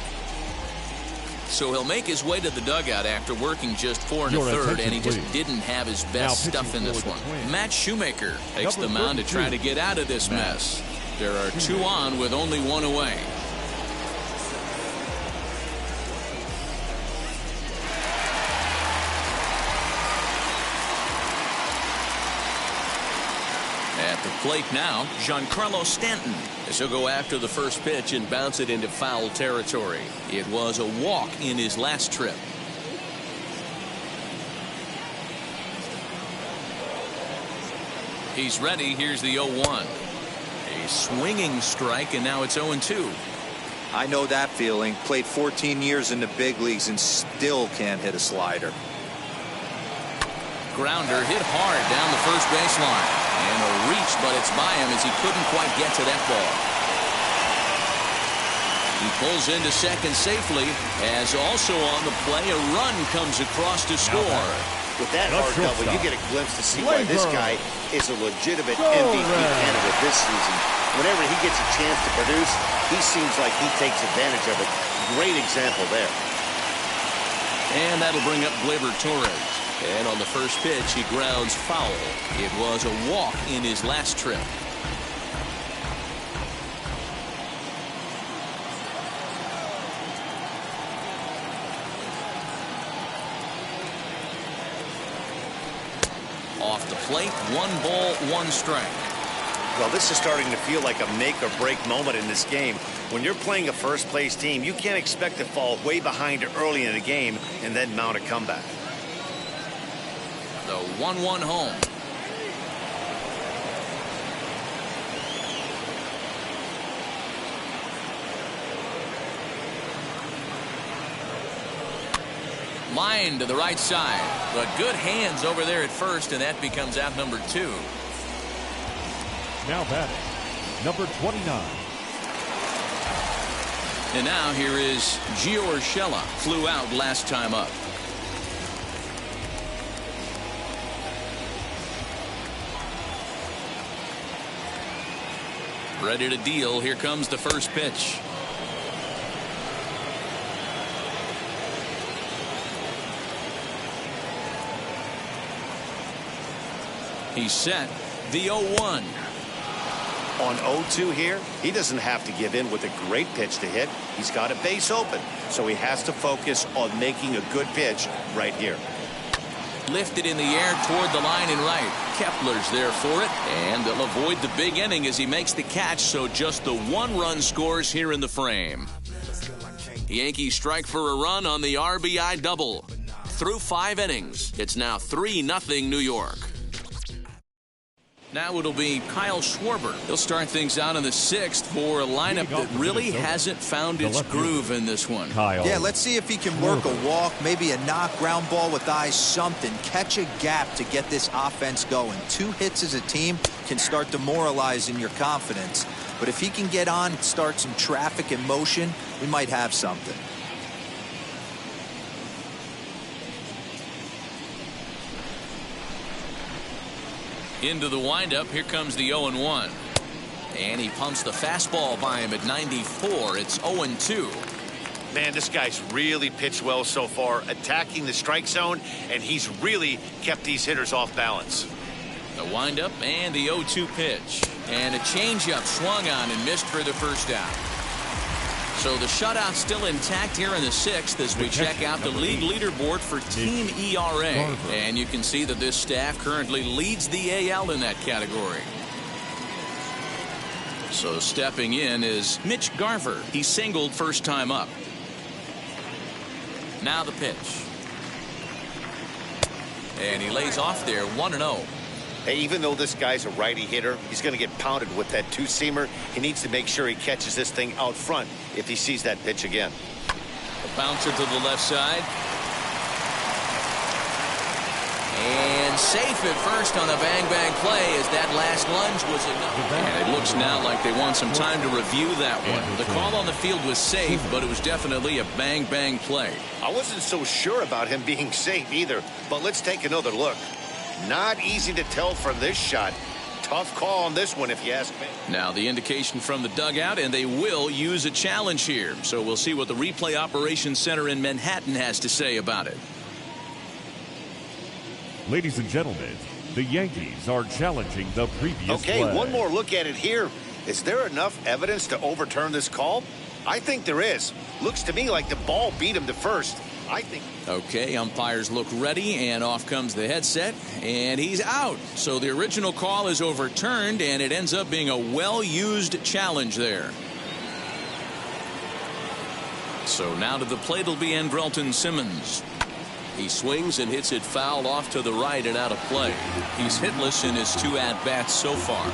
So he'll make his way to the dugout after working just 4 1/3, and he just didn't have his best stuff in this one. Matt Shoemaker takes the mound to try to get out of this mess. There are 2 on with only 1 away. At the plate now, Giancarlo Stanton, as he'll go after the first pitch and bounce it into foul territory. It was a walk in his last trip. He's ready. Here's the 0-1. A swinging strike, and now it's 0-2. I know that feeling. Played 14 years in the big leagues and still can't hit a slider. Grounder hit hard down the first baseline. And a reach, but it's by him as he couldn't quite get to that ball. He pulls into second safely, as also on the play a run comes across to score. With that hard double, you get a glimpse to see why this guy is a legitimate MVP candidate this season. Whenever he gets a chance to produce, he seems like he takes advantage of it. Great example there. And that'll bring up Gleber Torres. And on the first pitch, he grounds foul. It was a walk in his last trip. Off the plate, 1 ball, 1 strike. Well, this is starting to feel like a make or break moment in this game. When you're playing a first place team, you can't expect to fall way behind early in the game and then mount a comeback. The 1-1 home. Line to the right side, but good hands over there at first, and that becomes out number 2. Now batting, number 29. And now here is Gio Urshela. Flew out last time up. Ready to deal. Here comes the first pitch. He's set. The 0-1. On 0-2 here, he doesn't have to give in with a great pitch to hit. He's got a base open, so he has to focus on making a good pitch right here. Lifted in the air toward the line and right. Kepler's there for it, and they'll avoid the big inning as he makes the catch, so just the 1-run scores here in the frame. The Yankees strike for a run on the RBI double. Through 5 innings, it's now 3-0 New York. Now it'll be Kyle Schwarber. He'll start things out in the 6th for a lineup that really hasn't found its groove in this one. Yeah, let's see if he can work a walk, maybe a knock, ground ball with eyes, something. Catch a gap to get this offense going. 2 hits as a team can start demoralizing your confidence. But if he can get on and start some traffic in motion, we might have something. Into the windup. Here comes the 0-1. And he pumps the fastball by him at 94. It's 0-2. Man, this guy's really pitched well so far, attacking the strike zone, and he's really kept these hitters off balance. The windup and the 0-2 pitch. And a changeup swung on and missed for the first out. So the shutout still intact here in the 6th as we check out the league leaderboard for team ERA. And you can see that this staff currently leads the AL in that category. So stepping in is Mitch Garver. He singled first time up. Now the pitch. And he lays off there, 1-0. Hey, even though this guy's a righty hitter, he's going to get pounded with that 2-seamer. He needs to make sure he catches this thing out front if he sees that pitch again. A bouncer to the left side. And safe at first on the bang-bang play as that last lunge was enough. And it looks now like they want some time to review that one. The call on the field was safe, but it was definitely a bang-bang play. I wasn't so sure about him being safe either, but let's take another look. Not easy to tell from this shot. Tough call on this one, if you ask me. Now the indication from the dugout, and they will use a challenge here. So we'll see what the replay operations center in Manhattan has to say about it. Ladies and gentlemen, the Yankees are challenging the previous play. Okay, one more look at it here. Is there enough evidence to overturn this call? I think there is. Looks to me like the ball beat him to first. I think. Okay, umpires look ready, and off comes the headset, and he's out. So the original call is overturned, and it ends up being a well-used challenge there. So now to the plate will be Andrewton Simmons. He swings and hits it foul off to the right and out of play. He's hitless in his 2 at-bats so far.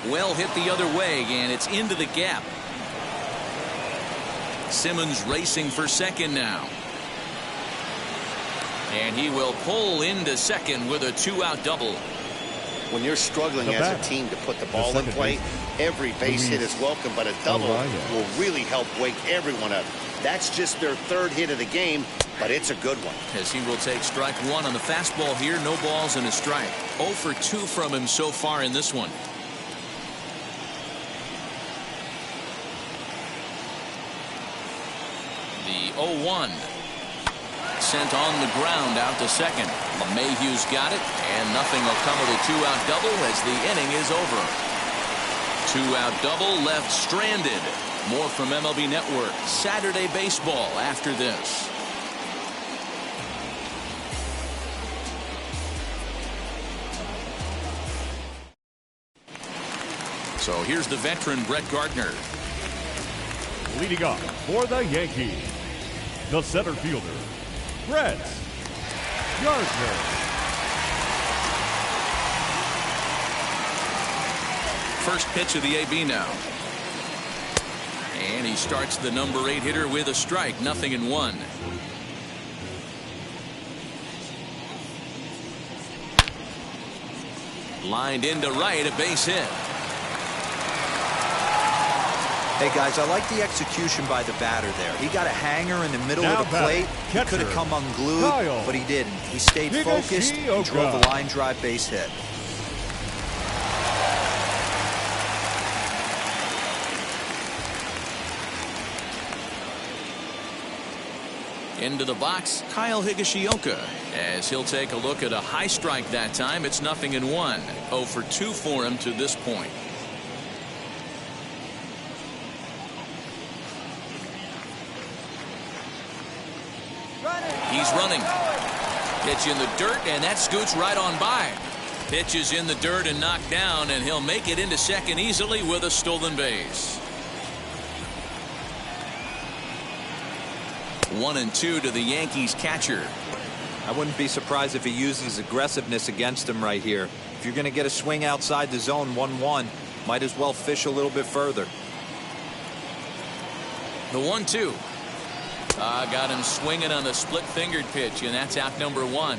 Well hit the other way, and it's into the gap. Simmons racing for second now. And he will pull into second with a 2-out double. When you're struggling as a team to put the ball in play, every base hit is welcome, but a double will really help wake everyone up. That's just their 3rd hit of the game, but it's a good one. As he will take strike 1 on the fastball here, no balls and a strike. 0 for 2 from him so far in this one. The 0-1. Sent on the ground out to second. Mayhew's got it, and nothing will come of the 2-out double as the inning is over. 2-out double left stranded. More from MLB Network Saturday Baseball after this. So here's the veteran Brett Gardner. Leading off for the Yankees, the center fielder, Brett Gardner. First pitch of the AB now. And he starts the number 8 hitter with a strike, 0-1. Lined into right, a base hit. Hey guys, I like the execution by the batter there. He got a hanger in the middle Now of the plate. He could have come unglued, but he didn't. He stayed focused and drove a line drive base hit. Into the box, Kyle Higashiyoka, as he'll take a look at a high strike that time. It's 0-1. 0 for 2 for him to this point. He's running. Pitch in the dirt, and that scoots right on by. Pitch is in the dirt and knocked down, and he'll make it into second easily with a stolen base. 1-2 to the Yankees catcher. I wouldn't be surprised if he uses aggressiveness against him right here. If you're going to get a swing outside the zone 1-1, might as well fish a little bit further. The 1-2. Got him swinging on the split-fingered pitch, and that's out number 1.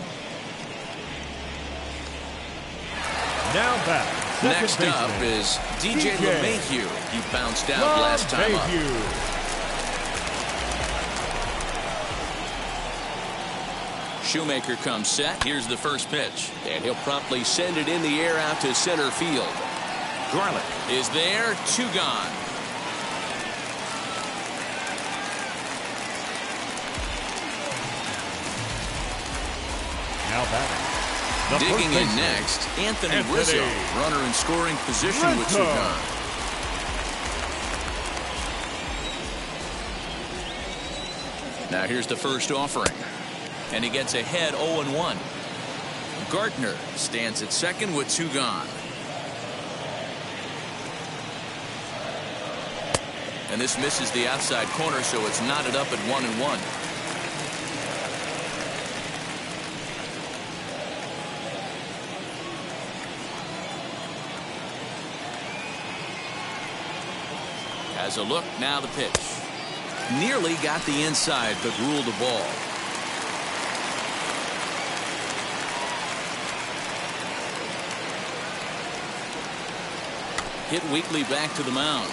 Now back. Next up is DJ Mayhew. He bounced out last time up. Shoemaker comes set. Here's the first pitch. And he'll promptly send it in the air out to center field. Garlick is there. 2 gone. Now batting. Digging in next, Anthony Rizzo. Runner in scoring position with 2 gone. Now here's the first offering. And he gets ahead 0-1. Gardner stands at second with 2 gone. And this misses the outside corner, so it's knotted up at 1-1. Has a look, now the pitch. Nearly got the inside, but ruled the ball. Hit weakly back to the mound.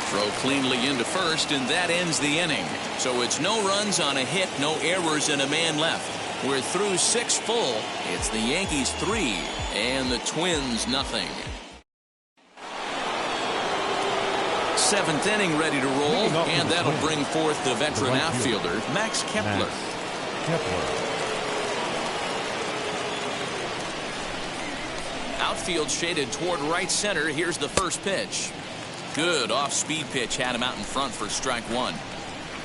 Throw cleanly into first, and that ends the inning. So it's no runs on a hit, no errors, and a man left. We're through 6 full. It's the Yankees 3 and the Twins 0. 7th inning ready to roll, and that'll bring forth the veteran outfielder, Max Kepler. Outfield shaded toward right center. Here's the first pitch. Good off-speed pitch, had him out in front for strike 1.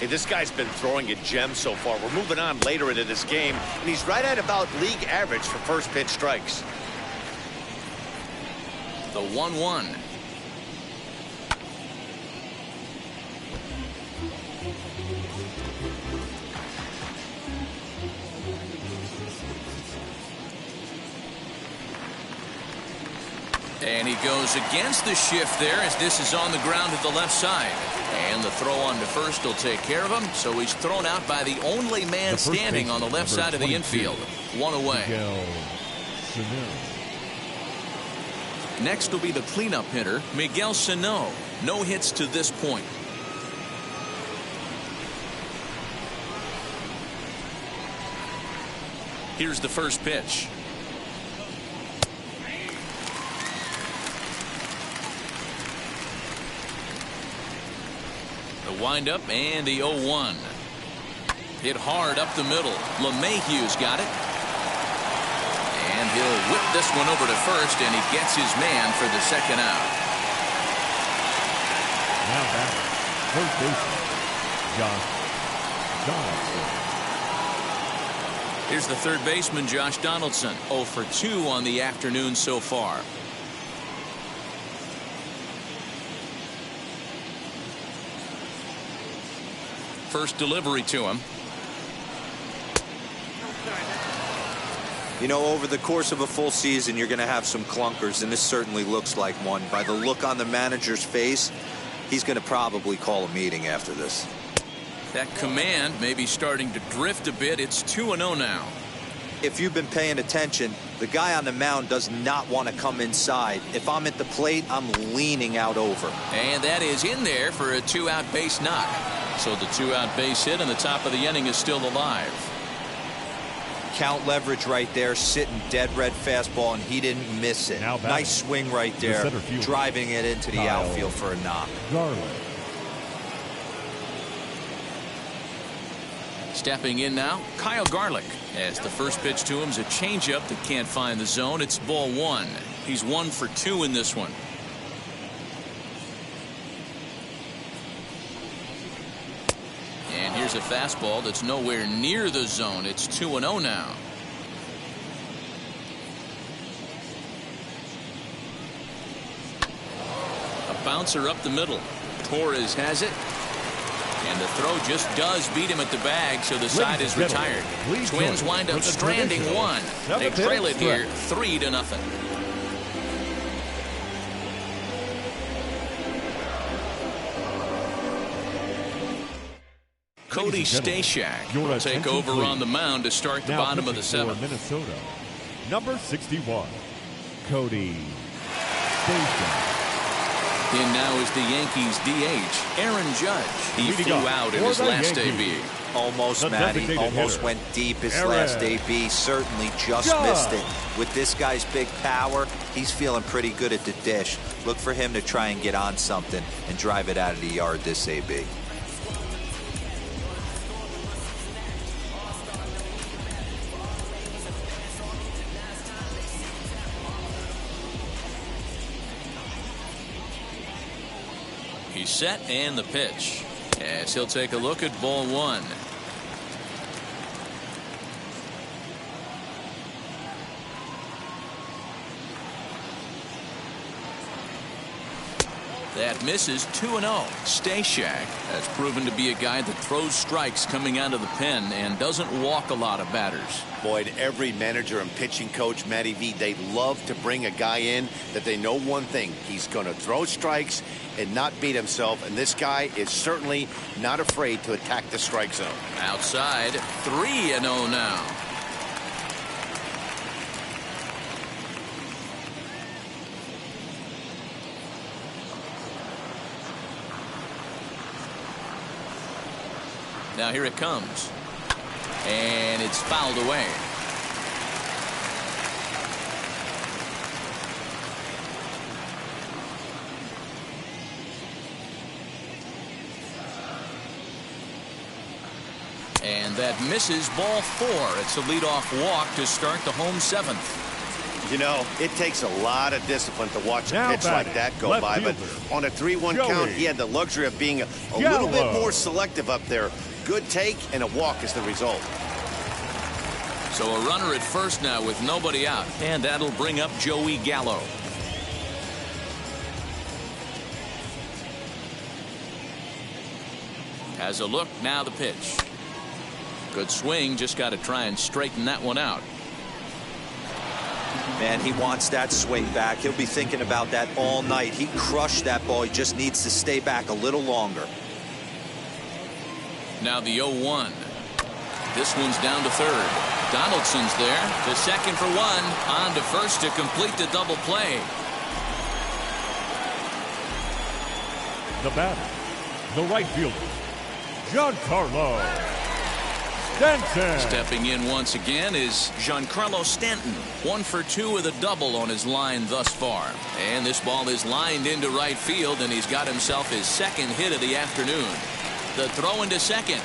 Hey, this guy's been throwing a gem so far. We're moving on later into this game, and he's right at about league average for first pitch strikes. The 1-1. And he goes against the shift there as this is on the ground at the left side. And the throw on to first will take care of him. So he's thrown out by the only man standing on the left side of the infield. 1 away. Miguel Cino. Next will be the cleanup hitter, Miguel Cino. No hits to this point. Here's the first pitch. The windup and the 0-1. Hit hard up the middle. Mayhew's got it. And he'll whip this one over to first, and he gets his man for the second out. Now back. Third baseman, Donaldson. Here's the third baseman, Josh Donaldson. 0 for 2 on the afternoon so far. First delivery to him. You know, over the course of a full season, you're going to have some clunkers, and this certainly looks like one. By the look on the manager's face, he's going to probably call a meeting after this. That command may be starting to drift a bit. It's 2-0 now. If you've been paying attention, the guy on the mound does not want to come inside. If I'm at the plate, I'm leaning out over. And that is in there for a 2-out base knock. So the 2-out base hit and the top of the inning is still alive. Count leverage right there, sitting dead red fastball, and he didn't miss it. Nice swing right there, driving it into the outfield for a knock. Garlick. Stepping in now, Kyle Garlick. As the first pitch to him is a changeup that can't find the zone. It's ball 1. He's 1 for 2 in this one. And here's a fastball that's nowhere near the zone. It's 2-0 now. A bouncer up the middle. Torres has it. And the throw just does beat him at the bag, so the side is retired. Twins wind up stranding 1. They trail it here 3-0. Cody Stashak will take over on the mound to start the bottom of the 7th. Minnesota, number 61, Cody Stashak. In now is the Yankees DH, Aaron Judge. He flew out in his last AB. Almost, Matty. Almost went deep his last AB. Certainly just missed it. With this guy's big power, he's feeling pretty good at the dish. Look for him to try and get on something and drive it out of the yard this AB. He's set and the pitch. As he'll take a look at ball 1. That misses 2-0. Stashak has proven to be a guy that throws strikes coming out of the pen and doesn't walk a lot of batters. Boyd, every manager and pitching coach, Matty V, they love to bring a guy in that they know one thing. He's going to throw strikes and not beat himself. And this guy is certainly not afraid to attack the strike zone. Outside, 3-0 now. Now here it comes. And it's fouled away. And that misses ball 4. It's a leadoff walk to start the home 7th. You know, it takes a lot of discipline to watch a pitch like that go by, but on a 3-1 count, he had the luxury of being a little bit more selective up there. Good take and a walk is the result. So a runner at first now with nobody out, and that'll bring up Joey Gallo. Has a look, now the pitch. Good swing, just got to try and straighten that one out. Man, he wants that swing back. He'll be thinking about that all night. He crushed that ball. He just needs to stay back a little longer. Now the 0-1. This one's down to third. Donaldson's there to second for 1. On to first to complete the double play. The batter, the right fielder, Giancarlo Stanton. Stepping in once again is Giancarlo Stanton. 1 for 2 with a double on his line thus far. And this ball is lined into right field, and he's got himself his second hit of the afternoon. The throw into second.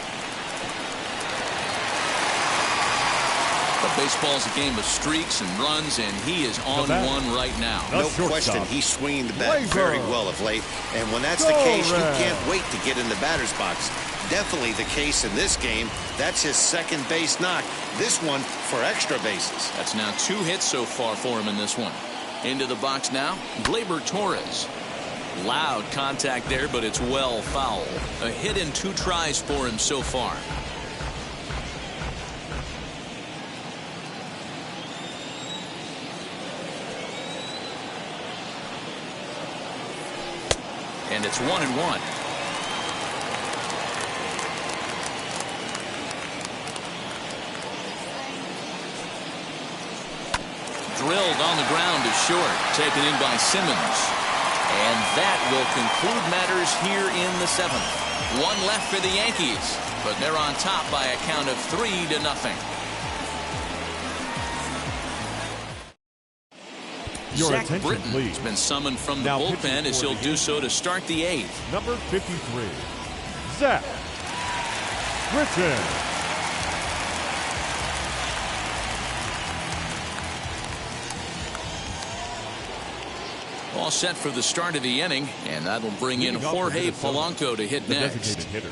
But baseball's a game of streaks and runs, and he is on one right now. No question, he's swinging the bat very well of late. And when that's the case, you can't wait to get in the batter's box. Definitely the case in this game. That's his second base knock. This one for extra bases. That's now 2 hits so far for him in this one. Into the box now, Gleber Torres. Loud contact there, but it's well foul. A hit in 2 tries for him so far. and it's 1-1. Drilled on the ground to short, taken in by Simmons. And that will conclude matters here in the 7th. One left for the Yankees, but they're on top by a count of 3-0. Your Zach attention, Britton please. has been summoned from the Now bullpen as he'll do so to start the 8th. Number 53, Zach Britton. All set for the start of the inning, and that'll bring in Jorge Polanco to hit next. Designated hitter,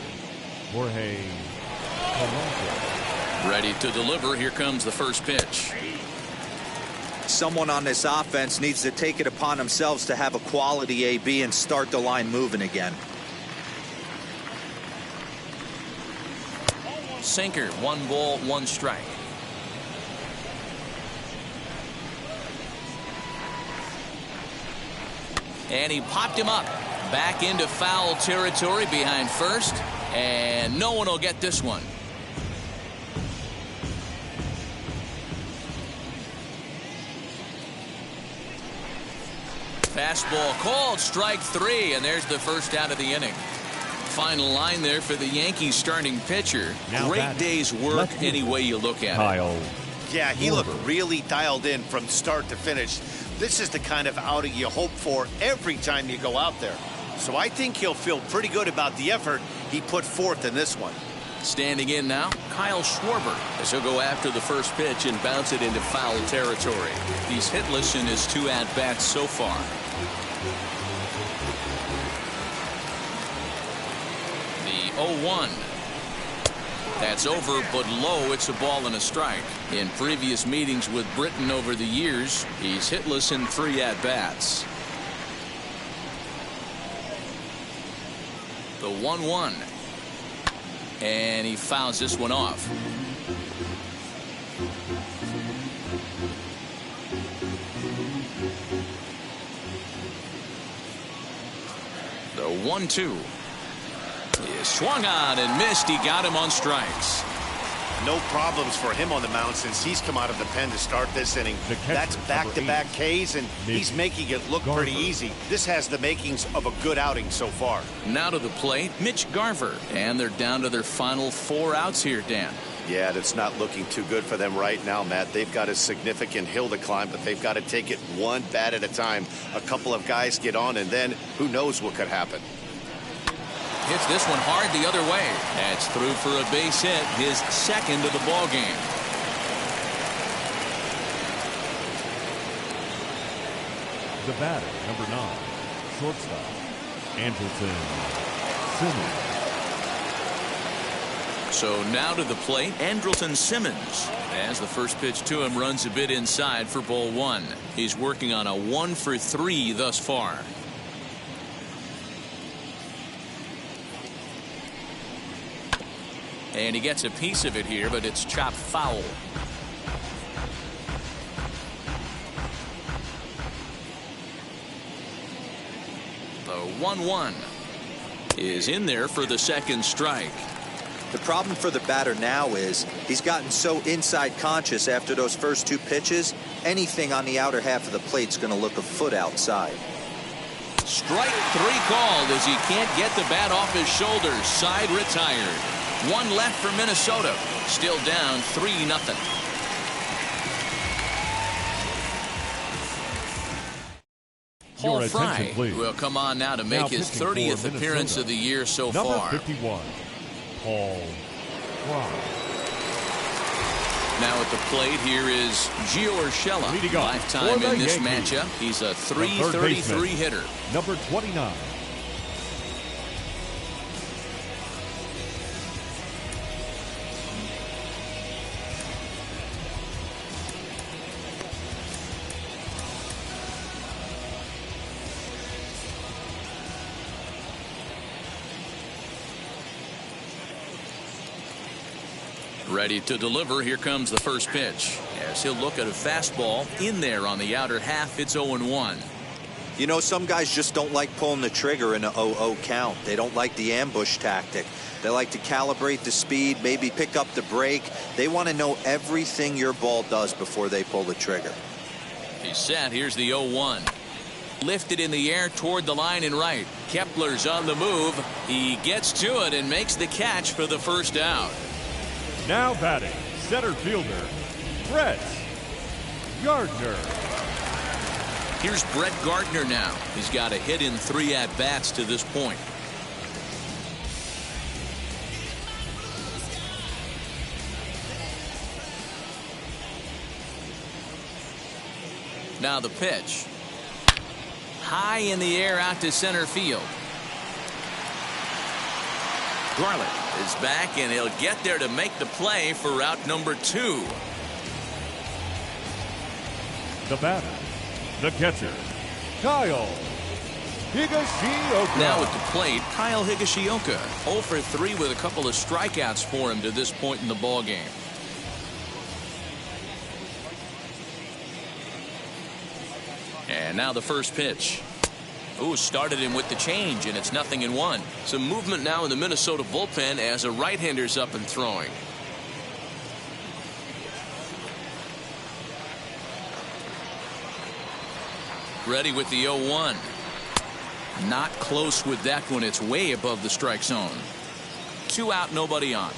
Jorge Polanco. Ready to deliver. Here comes the first pitch. Someone on this offense needs to take it upon themselves to have a quality AB and start the line moving again. Sinker, 1 ball, 1 strike. And he popped him up. Back into foul territory behind first. And no one will get this one. Fastball called, strike 3, and there's the first out of the inning. Final line there for the Yankees starting pitcher. Now Great day's work any way you look at it. Yeah, he looked really dialed in from start to finish. This is the kind of outing you hope for every time you go out there. So I think he'll feel pretty good about the effort he put forth in this one. Standing in now, Kyle Schwarber, as he'll go after the first pitch and bounce it into foul territory. He's hitless in his 2 at-bats so far. The 0-1. That's over, but low. It's a ball and a strike. In previous meetings with Britton over the years, he's hitless in 3 at-bats. The 1-1. And he fouls this one off. The 1-2 is swung on and missed. He got him on strikes. No problems for him on the mound since he's come out of the pen to start this inning. That's back-to-back Ks, and he's making it look pretty easy. This has the makings of a good outing so far. Now to the plate, Mitch Garver, and they're down to their final 4 outs here, Dan. Yeah, that's not looking too good for them right now, Matt. They've got a significant hill to climb, but they've got to take it one bat at a time. A couple of guys get on, and then who knows what could happen. Hits this one hard the other way. That's through for a base hit, his 2nd of the ball game. The batter, number 9, shortstop, Andrewton Simmons. So now to the plate, Andrewton Simmons. As the first pitch to him runs a bit inside for ball 1. He's working on a 1-for-3 thus far. And he gets a piece of it here, but it's chopped foul. The 1-1 is in there for the 2nd strike. The problem for the batter now is he's gotten so inside conscious after those first 2 pitches, anything on the outer half of the plate's going to look a foot outside. Strike 3 called as he can't get the bat off his shoulders. Side retired. 1 left for Minnesota. Still down 3-0. Paul Fry will come on now to make his 30th appearance of the year so far. Number 51, Paul Fry. Now at the plate here is Gio Urshela. Lifetime in this matchup. He's a .333 hitter. Number 29. Ready to deliver. Here comes the first pitch. As he'll look at a fastball in there on the outer half. It's 0-1. You know, some guys just don't like pulling the trigger in an 0-0 count. They don't like the ambush tactic. They like to calibrate the speed, maybe pick up the break. They want to know everything your ball does before they pull the trigger. He's set. Here's the 0-1. Lifted in the air toward the line and right. Kepler's on the move. He gets to it and makes the catch for the first out. Now batting, center fielder, Brett Gardner. Here's Brett Gardner now. He's got a hit in 3 at-bats to this point. Now the pitch. High in the air out to center field. Garlick is back, and he'll get there to make the play for route number 2. The batter, the catcher, Kyle Higashiyoka. Now at the plate, Kyle Higashiyoka. 0 for 3 with a couple of strikeouts for him to this point in the ball game. And now the first pitch. Ooh, started him with the change, and it's 0-1. Some movement now in the Minnesota bullpen as a right-hander's up and throwing. Ready with the 0-1. Not close with that one. It's way above the strike zone. 2 out, nobody on.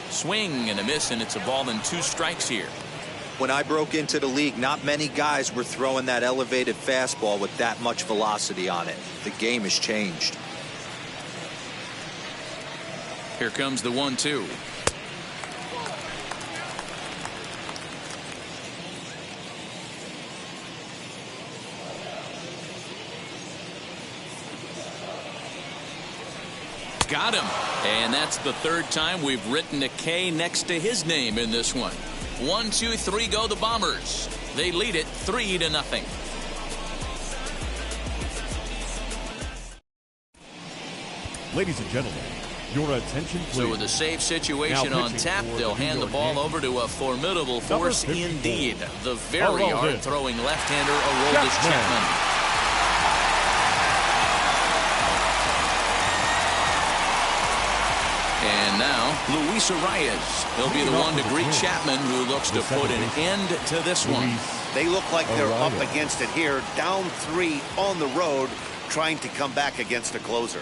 Swing and a miss, and it's a ball and 2 strikes here. When I broke into the league, not many guys were throwing that elevated fastball with that much velocity on it. The game has changed. Here comes the 1-2. Got him. And that's the 3rd time we've written a K next to his name in this one. 1, 2, 3 go the Bombers. They lead it 3-0. Ladies and gentlemen, your attention please. So with a safe situation on tap, they'll hand the ball over to a formidable force indeed. The very hard-throwing left-hander, Aroldis Chapman. And now, Luis Arias. He'll be the one to greet Chapman, who looks to put an end to this one. They look like they're up against it here, down 3 on the road, trying to come back against a closer.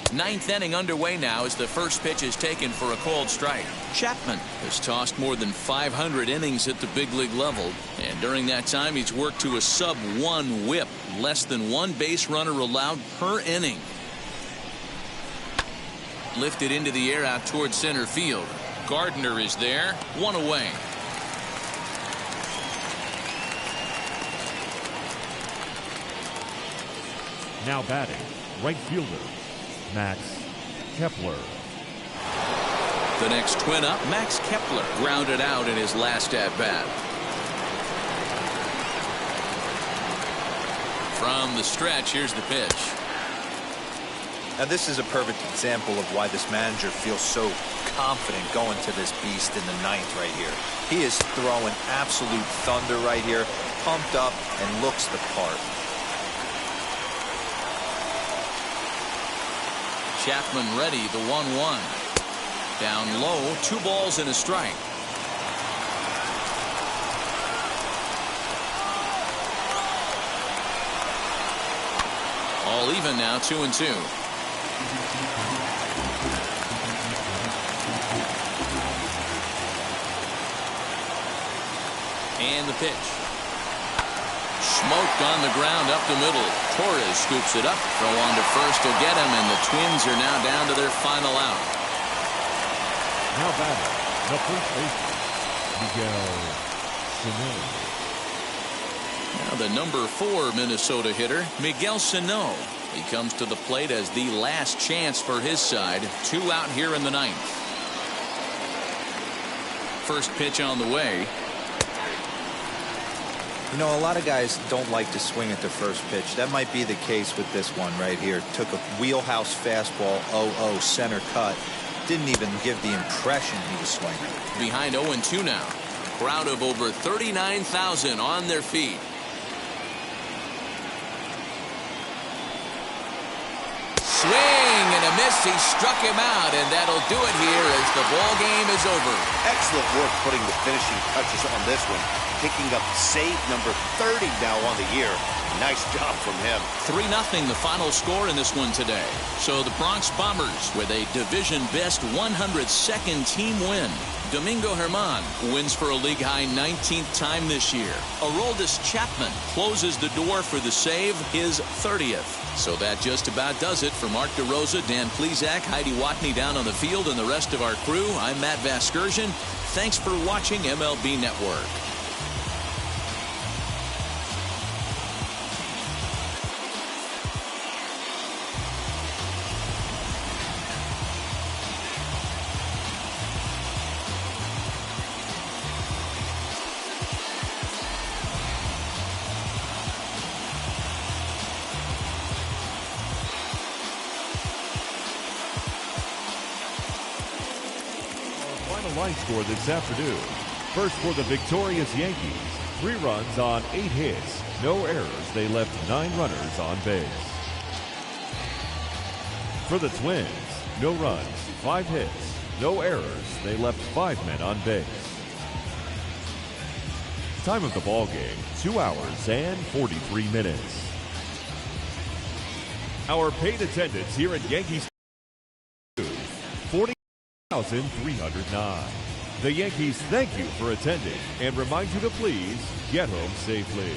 9th inning underway now as the first pitch is taken for a called strike. Chapman has tossed more than 500 innings at the big league level, and during that time he's worked to a sub-1 whip, less than 1 base runner allowed per inning. Lifted into the air out towards center field. Gardner is there, 1 away. Now batting, right fielder, Max Kepler. The next twin up, Max Kepler, grounded out in his last at-bat. From the stretch, here's the pitch. Now this is a perfect example of why this manager feels so confident going to this beast in the 9th right here. He is throwing absolute thunder right here, pumped up and looks the part. Chapman ready, the 1-1. Down low, 2 balls and a strike. All even now, 2-2. And the pitch. Smoked on the ground up the middle. Torres scoops it up. Throw on to first to get him, and the Twins are now down to their final out. Now batting, the first baseman, Miguel Cino. Now the number 4 Minnesota hitter, Miguel Cino. He comes to the plate as the last chance for his side. 2 out here in the 9th. First pitch on the way. You know, a lot of guys don't like to swing at the first pitch. That might be the case with this one right here. Took a wheelhouse fastball, 0-0 center cut. Didn't even give the impression he was swinging. Behind 0-2 now. crowd of over 39,000 on their feet. Swing and a miss. He struck him out, and that'll do it here as the ball game is over. Excellent work putting the finishing touches on this one. Picking up save number 30 now on the year. Nice job from him. 3-0 the final score in this one today. So the Bronx Bombers with a division best 102nd team win. Domingo Germán wins for a league-high 19th time this year. Aroldis Chapman closes the door for the save, his 30th. So that just about does it. For Mark DeRosa, Dan Plesac, Heidi Watney down on the field, and the rest of our crew, I'm Matt Vasgersian. Thanks for watching MLB Network. Line score this afternoon. First for the victorious Yankees. 3 runs on 8 hits. No errors. They left 9 runners on base. For the Twins, no runs, 5 hits. No errors. They left 5 men on base. Time of the ball game, 2 hours and 43 minutes. Our paid attendance here at Yankees 40,309. The Yankees thank you for attending and remind you to please get home safely.